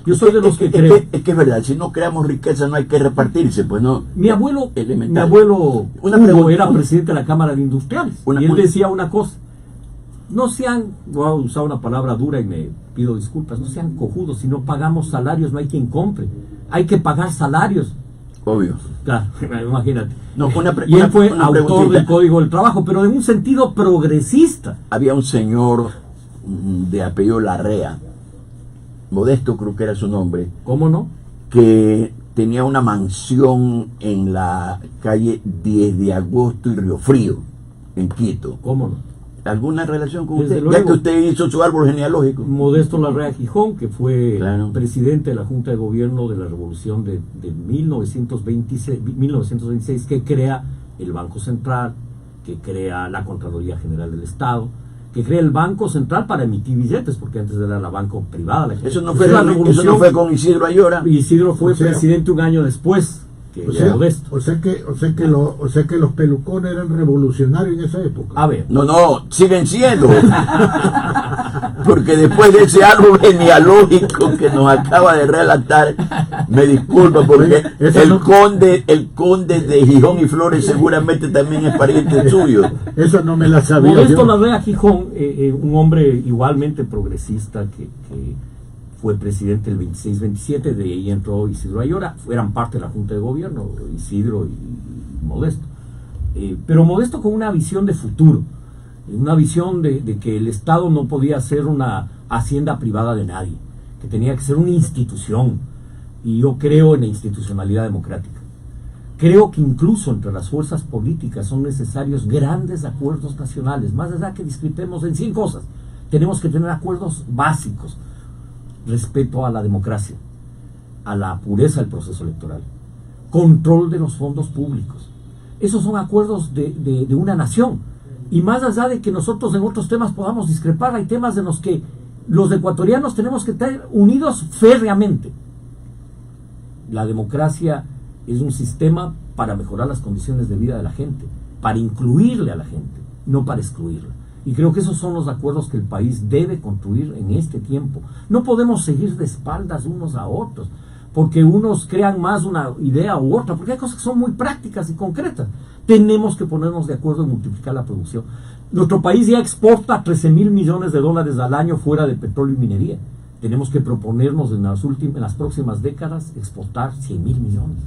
Yo soy de los que creo... Es que es verdad, si no creamos riqueza no hay que repartirse, pues no. Mi abuelo Elemental. Hugo pregunta, era presidente de la Cámara de Industriales, y él decía una cosa: no sean, voy a usar una palabra dura y me pido disculpas, no sean cojudos, si no pagamos salarios no hay quien compre, hay que pagar salarios. Obvio. Claro, imagínate. No, y él fue autor del Código del Trabajo, pero en un sentido progresista. Había un señor de apellido Larrea, Modesto creo que era su nombre, ¿Cómo no? que tenía una mansión en la calle 10 de Agosto y Río Frío, en Quito. ¿Cómo no? ¿Alguna relación con Desde usted? luego. Ya que usted hizo su árbol genealógico. Modesto Larrea Gijón, que fue Claro. presidente de la Junta de Gobierno de la Revolución de 1926, que crea el Banco Central, que crea la Contraloría General del Estado, que crea el Banco Central para emitir billetes, porque antes era la banca privada. Eso no fue con Isidro Ayora. Isidro fue O sea, presidente un año después que Modesto. o sea que los pelucones eran revolucionarios en esa época. A ver, No, siguen siendo. Porque después de ese árbol genealógico que nos acaba de relatar, me disculpa porque el conde de Gijón y Flores seguramente también es pariente suyo. Eso no me la sabía Modesto yo. Larrea Gijón, un hombre igualmente progresista que fue presidente el 26-27, de ahí entró Isidro Ayora, eran parte de la Junta de Gobierno, Isidro y Modesto. Pero Modesto con una visión de futuro, una visión de que el Estado no podía ser una hacienda privada de nadie, que tenía que ser una institución, y yo creo en la institucionalidad democrática. Creo que incluso entre las fuerzas políticas son necesarios grandes acuerdos nacionales, más allá que discrepemos en 100 cosas, tenemos que tener acuerdos básicos: respeto a la democracia, a la pureza del proceso electoral, control de los fondos públicos. Esos son acuerdos de una nación. Y más allá de que nosotros en otros temas podamos discrepar, hay temas en los que los ecuatorianos tenemos que estar unidos férreamente. La democracia es un sistema para mejorar las condiciones de vida de la gente, para incluirle a la gente, no para excluirla. Y creo que esos son los acuerdos que el país debe construir en este tiempo. No podemos seguir de espaldas unos a otros, porque unos crean más una idea u otra, porque hay cosas que son muy prácticas y concretas. Tenemos que ponernos de acuerdo en multiplicar la producción. Nuestro país ya exporta 13,000 millones de dólares al año fuera de petróleo y minería. Tenemos que proponernos en las próximas décadas exportar 100,000 millones.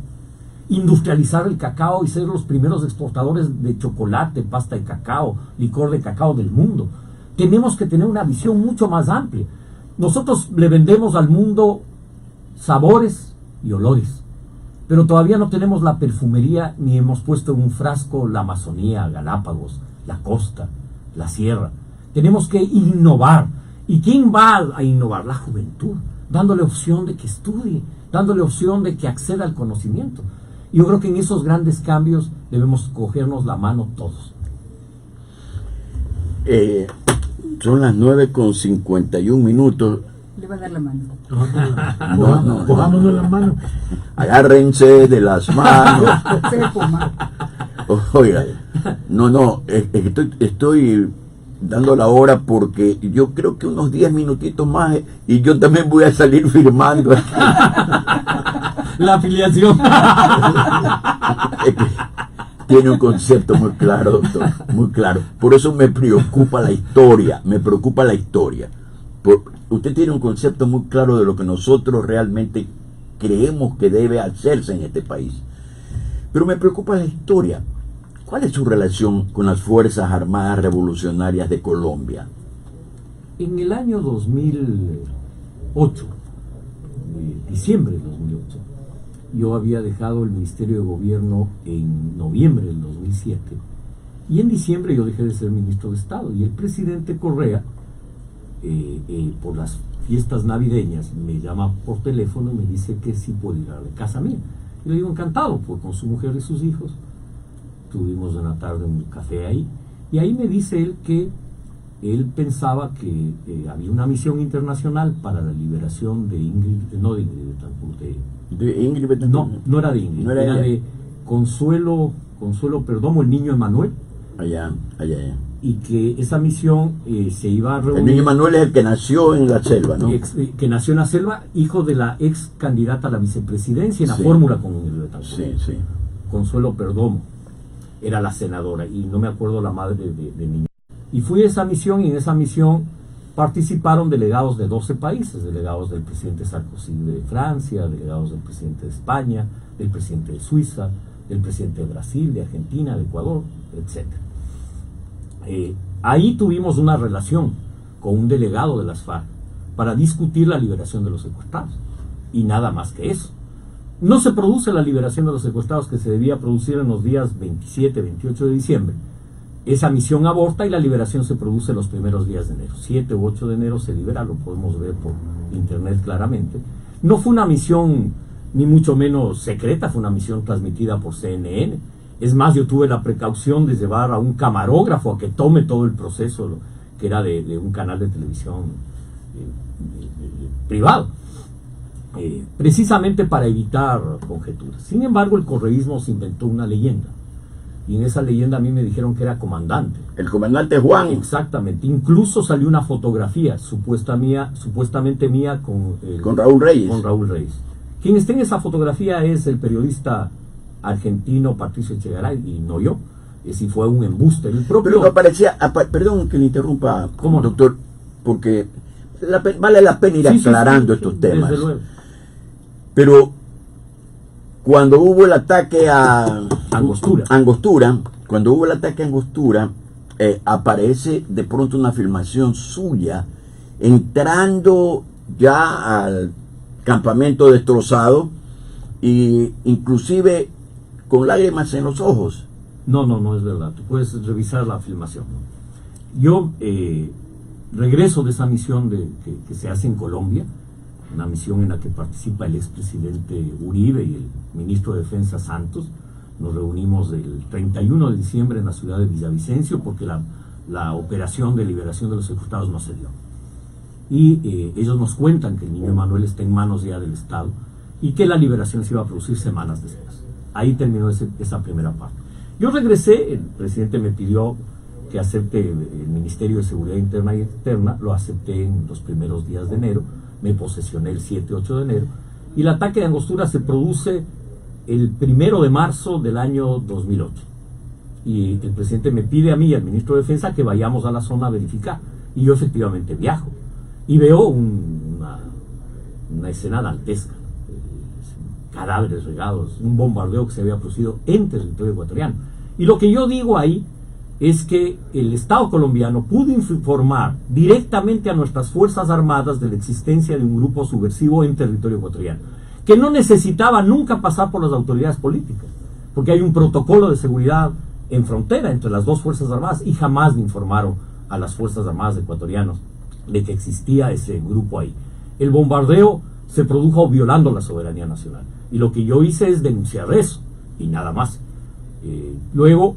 Industrializar el cacao y ser los primeros exportadores de chocolate, pasta de cacao, licor de cacao del mundo. Tenemos que tener una visión mucho más amplia. Nosotros le vendemos al mundo sabores y olores, pero todavía no tenemos la perfumería ni hemos puesto en un frasco la Amazonía, Galápagos, la costa, la sierra. Tenemos que innovar. ¿Y quién va a innovar? La juventud, dándole opción de que estudie, dándole opción de que acceda al conocimiento. Yo creo que en esos grandes cambios debemos cogernos la mano todos. Son las 9:51. Le va a dar la mano. Cojámonos las manos. Agárrense de las manos. Se fuma. Oiga, estoy dando la hora porque yo creo que unos 10 minutitos más y yo también voy a salir firmando. La afiliación. Tiene un concepto muy claro, doctor, muy claro. Por eso me preocupa la historia, Usted tiene un concepto muy claro de lo que nosotros realmente creemos que debe hacerse en este país. Pero me preocupa la historia. ¿Cuál es su relación con las Fuerzas Armadas Revolucionarias de Colombia? En el año 2008, diciembre del 2008, yo había dejado el Ministerio de Gobierno en noviembre del 2007, y en diciembre yo dejé de ser ministro de Estado, y el presidente Correa, por las fiestas navideñas, me llama por teléfono y me dice que sí puedo ir a la casa mía. Y le digo, encantado, pues con su mujer y sus hijos. Tuvimos una tarde un café ahí, y ahí me dice él que él pensaba que había una misión internacional para la liberación de Ingrid, no de Ingrid Betancourt, ¿De Ingrid Betancourt? no era de Ingrid, No era era ella. de Consuelo Perdomo, el niño Emanuel, Allá. y que esa misión se iba a reunir. El niño Manuel es el que nació en la selva, ¿no? Que nació en la selva, hijo de la ex candidata a la vicepresidencia en la Sí. fórmula con Ingrid Betancourt. Sí. Consuelo Perdomo era la senadora, y no me acuerdo la madre de niño. Y fui a esa misión, y en esa misión participaron delegados de 12 países, delegados del presidente Sarkozy de Francia, delegados del presidente de España, del presidente de Suiza, del presidente de Brasil, de Argentina, de Ecuador, etc. Ahí tuvimos una relación con un delegado de las FARC para discutir la liberación de los secuestrados, y nada más que eso. No se produce la liberación de los secuestrados que se debía producir en los días 27, 28 de diciembre. Esa misión aborta y la liberación se produce los primeros días de enero. 7 u 8 de enero se libera, lo podemos ver por internet claramente. No fue una misión ni mucho menos secreta, fue una misión transmitida por CNN. Es más, yo tuve la precaución de llevar a un camarógrafo a que tome todo el proceso, que era de un canal de televisión privado, precisamente para evitar conjeturas. Sin embargo, el correísmo se inventó una leyenda, y en esa leyenda a mí me dijeron que era comandante. El comandante Juan. Exactamente. Incluso salió una fotografía supuestamente mía con Raúl Reyes. Con Raúl Reyes. Quien está en esa fotografía es el periodista argentino Patricio Echegaray, y no yo. Si fue un embuste. El propio... Pero aparecía, perdón que le interrumpa, ¿Cómo no? doctor, porque vale la pena ir aclarando estos temas. Desde luego. Pero cuando hubo el ataque a Angostura, cuando hubo el ataque a Angostura, aparece de pronto una filmación suya entrando ya al campamento destrozado, y inclusive con lágrimas en los ojos. No es verdad. Tú puedes revisar la filmación. Yo regreso de esa misión que se hace en Colombia, una misión en la que participa el expresidente Uribe y el ministro de Defensa Santos. Nos reunimos el 31 de diciembre en la ciudad de Villavicencio, porque la operación de liberación de los secuestrados no se dio. Y ellos nos cuentan que el niño Emanuel está en manos ya del Estado, y que la liberación se iba a producir semanas después. Ahí terminó esa primera parte. Yo regresé, el presidente me pidió que acepte el Ministerio de Seguridad Interna y Externa, lo acepté en los primeros días de enero, me posesioné el 7-8 de enero, y el ataque de Angostura se produce el 1 de marzo del año 2008. Y el presidente me pide a mí y al ministro de Defensa que vayamos a la zona a verificar, y yo efectivamente viajo, y veo una escena dantesca, cadáveres regados, un bombardeo que se había producido en territorio ecuatoriano. Y lo que yo digo ahí es que el Estado colombiano pudo informar directamente a nuestras Fuerzas Armadas de la existencia de un grupo subversivo en territorio ecuatoriano, que no necesitaba nunca pasar por las autoridades políticas, porque hay un protocolo de seguridad en frontera entre las dos Fuerzas Armadas, y jamás le informaron a las Fuerzas Armadas ecuatorianas de que existía ese grupo ahí. El bombardeo se produjo violando la soberanía nacional, y lo que yo hice es denunciar eso, y nada más. Luego,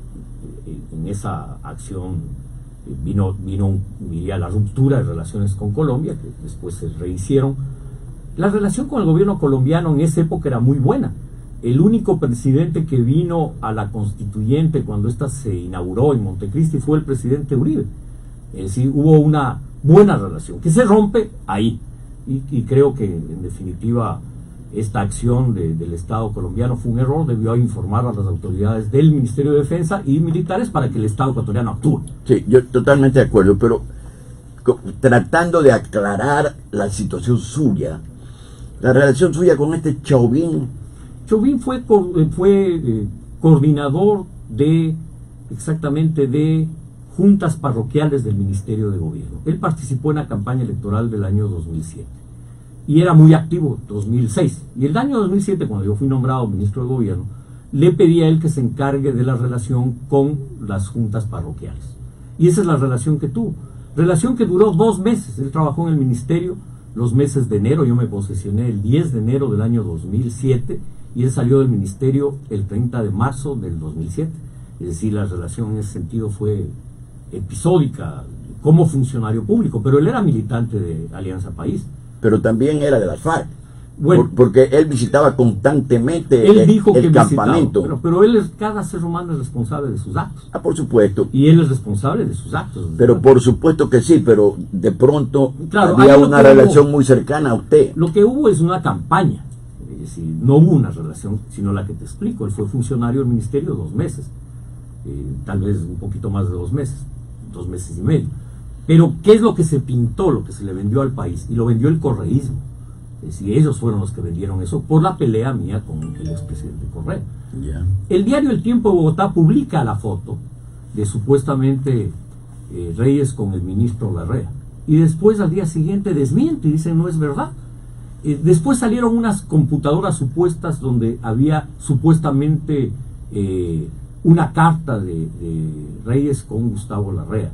en esa acción vino la ruptura de relaciones con Colombia, que después se rehicieron. La relación con el gobierno colombiano en esa época era muy buena. El único presidente que vino a la constituyente cuando ésta se inauguró en Montecristi fue el presidente Uribe. Es decir, hubo una buena relación, que se rompe ahí. Y creo que, en definitiva, esta acción del Estado colombiano fue un error. Debió informar a las autoridades del Ministerio de Defensa y militares para que el Estado ecuatoriano actúe. Sí, yo totalmente de acuerdo, pero tratando de aclarar la situación suya, la relación suya con este Chauvin. Chauvin fue coordinador de juntas parroquiales del Ministerio de Gobierno. Él participó en la campaña electoral del año 2007 y era muy activo 2006. Y el año 2007, cuando yo fui nombrado ministro de Gobierno, le pedí a él que se encargue de la relación con las juntas parroquiales. Y esa es la relación que tuvo. Relación que duró 2 meses. Él trabajó en el ministerio los meses de enero. Yo me posesioné el 10 de enero del año 2007 y él salió del ministerio el 30 de marzo del 2007. Es decir, la relación en ese sentido fue episódica, como funcionario público, pero él era militante de Alianza País. Pero también era de las FARC. Bueno, Porque él visitaba constantemente él dijo el que campamento. visitaba, pero él cada ser humano es responsable de sus actos. Ah, por supuesto. Y él es responsable de sus actos. Pero por supuesto que sí, pero de pronto Claro, había ahí lo una que relación hubo- muy cercana a usted. Lo que hubo es una campaña. Es decir, no hubo una relación, sino la que te explico. Él fue funcionario del ministerio 2 meses. Tal vez un poquito más de 2 meses. 2 meses y medio. Pero, ¿qué es lo que se pintó, lo que se le vendió al país? Y lo vendió el correísmo. Es decir, ellos fueron los que vendieron eso por la pelea mía con el expresidente Correa. Ya. El diario El Tiempo de Bogotá publica la foto de supuestamente Reyes con el ministro Larrea. Y después al día siguiente desmiente y dicen no es verdad. Después salieron unas computadoras supuestas donde había supuestamente una carta de Reyes con Gustavo Larrea.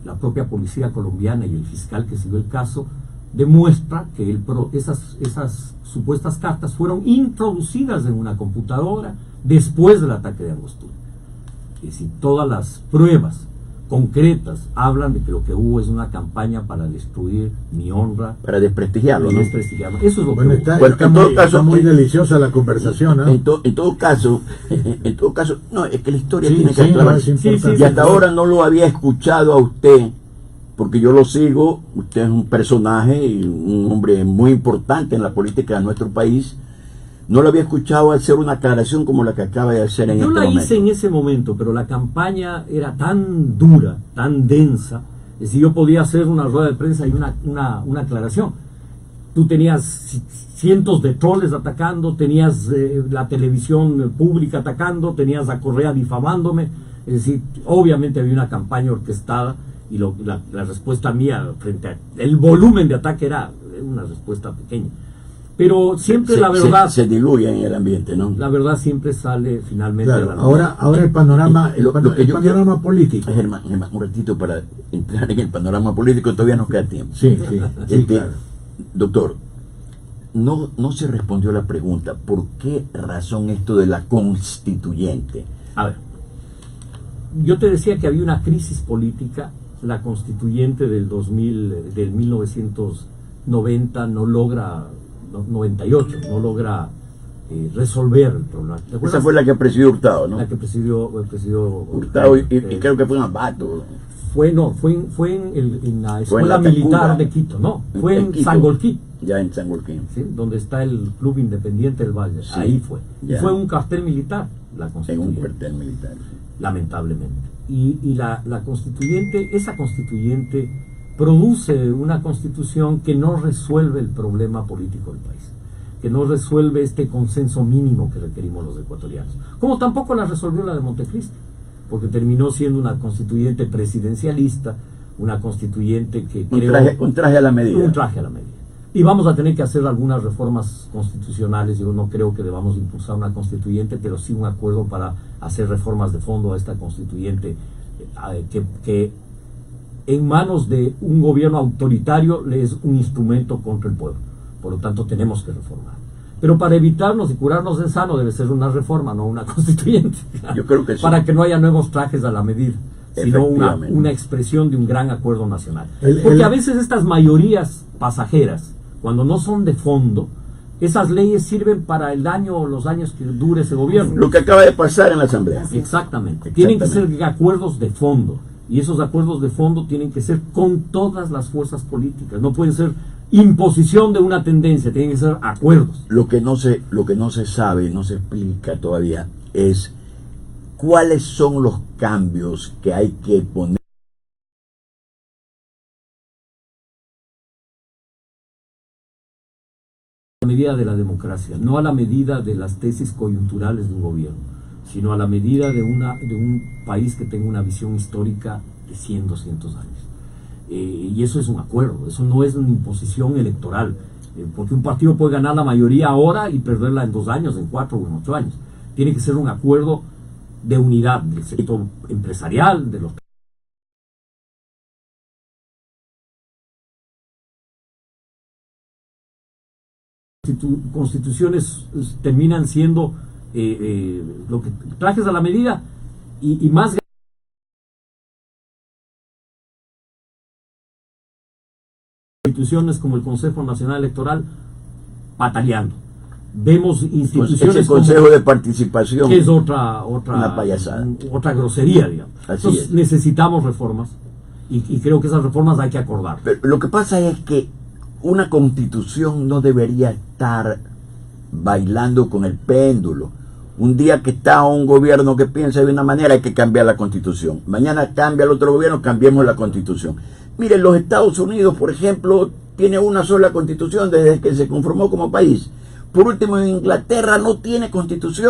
La propia policía colombiana y el fiscal que siguió el caso demuestra que esas supuestas cartas fueron introducidas en una computadora después del ataque de Angostura. Es decir, todas las pruebas concretas hablan de que lo que hubo es una campaña para destruir mi honra, Para desprestigiarlo, y ¿no? desprestigiarme. Eso es lo Bueno, que hubo. Bueno, en todo caso, está muy deliciosa la conversación, ¿no? En todo caso, no, es que la historia Sí, tiene que sí, no, aclararse. es importante. Y hasta ahora no lo había escuchado a usted, porque yo lo sigo. Usted es un personaje y un hombre muy importante en la política de nuestro país. No lo había escuchado hacer una aclaración como la que acaba de hacer en Yo este la momento. hice en ese momento, pero la campaña era tan dura, tan densa, es decir, yo podía hacer una rueda de prensa y una aclaración. Tú tenías cientos de troles atacando, tenías la televisión pública atacando, tenías a Correa difamándome, es decir, obviamente había una campaña orquestada y la respuesta mía frente al volumen de ataque era una respuesta pequeña. Pero siempre la verdad... Se diluye en el ambiente, ¿no? La verdad siempre sale finalmente Claro, a la luz. ahora el panorama, Lo que yo panorama político. Germán, un ratito para entrar en el panorama político, todavía nos queda tiempo. Sí, sí, sí, claro. Doctor, no se respondió la pregunta, ¿por qué razón esto de la constituyente? A ver, yo te decía que había una crisis política, la constituyente del 1990 no logra, 98, no logra resolver el problema. ¿Te acuerdas? Esa fue la que presidió Hurtado, ¿no? La que presidió Hurtado y creo que fue un abato. Fue en la escuela la militar Tacuba. de Quito, no, fue en Quito. Sangolquí, Ya en San Joaquín. ¿sí? Donde está el Club Independiente del Valle, Sí, ahí fue. Y ya. fue un cartel militar, la En un constituyente. cuartel militar. Lamentablemente. Y la constituyente, esa constituyente produce una constitución que no resuelve el problema político del país, que no resuelve este consenso mínimo que requerimos los ecuatorianos, como tampoco la resolvió la de Montecristi, porque terminó siendo una constituyente presidencialista, una constituyente que Un traje a la medida. un traje a la medida. Y vamos a tener que hacer algunas reformas constitucionales. Yo no creo que debamos impulsar una constituyente, pero sí un acuerdo para hacer reformas de fondo a esta constituyente que en manos de un gobierno autoritario le es un instrumento contra el pueblo. Por lo tanto, tenemos que reformar. Pero para evitarnos y curarnos en sano debe ser una reforma, no una constituyente. Yo creo que sí. Para que no haya nuevos trajes a la medida, sino Efectivamente. una expresión de un gran acuerdo nacional. El- Porque el- a veces estas mayorías pasajeras, cuando no son de fondo, esas leyes sirven para el año o los años que dure ese gobierno. Lo que acaba de pasar en la Asamblea. Exactamente. Tienen que ser acuerdos de fondo. Y esos acuerdos de fondo tienen que ser con todas las fuerzas políticas. No pueden ser imposición de una tendencia, tienen que ser acuerdos. Lo que no se sabe, no se explica todavía, es cuáles son los cambios que hay que poner A la medida de la democracia, no a la medida de las tesis coyunturales de un gobierno, sino a la medida de un país que tenga una visión histórica de 100, 200 años. Y eso es un acuerdo, eso no es una imposición electoral, porque un partido puede ganar la mayoría ahora y perderla en 2 años, en 4 o en 8 años. Tiene que ser un acuerdo de unidad del sector empresarial, de los constituciones terminan siendo lo que trajes a la medida y más instituciones como el Consejo Nacional Electoral pataleando. Vemos Pues instituciones ese Consejo de Participación, que es otra una payasada. otra grosería, digamos. Así Entonces es. necesitamos reformas y creo que esas reformas hay que acordar. Pero lo que pasa es que una constitución no debería estar bailando con el péndulo. Un día que está un gobierno que piensa de una manera, hay que cambiar la constitución. Mañana cambia el otro gobierno, cambiemos la constitución. Miren, los Estados Unidos, por ejemplo, tiene una sola constitución desde que se conformó como país. Por último, Inglaterra no tiene constitución.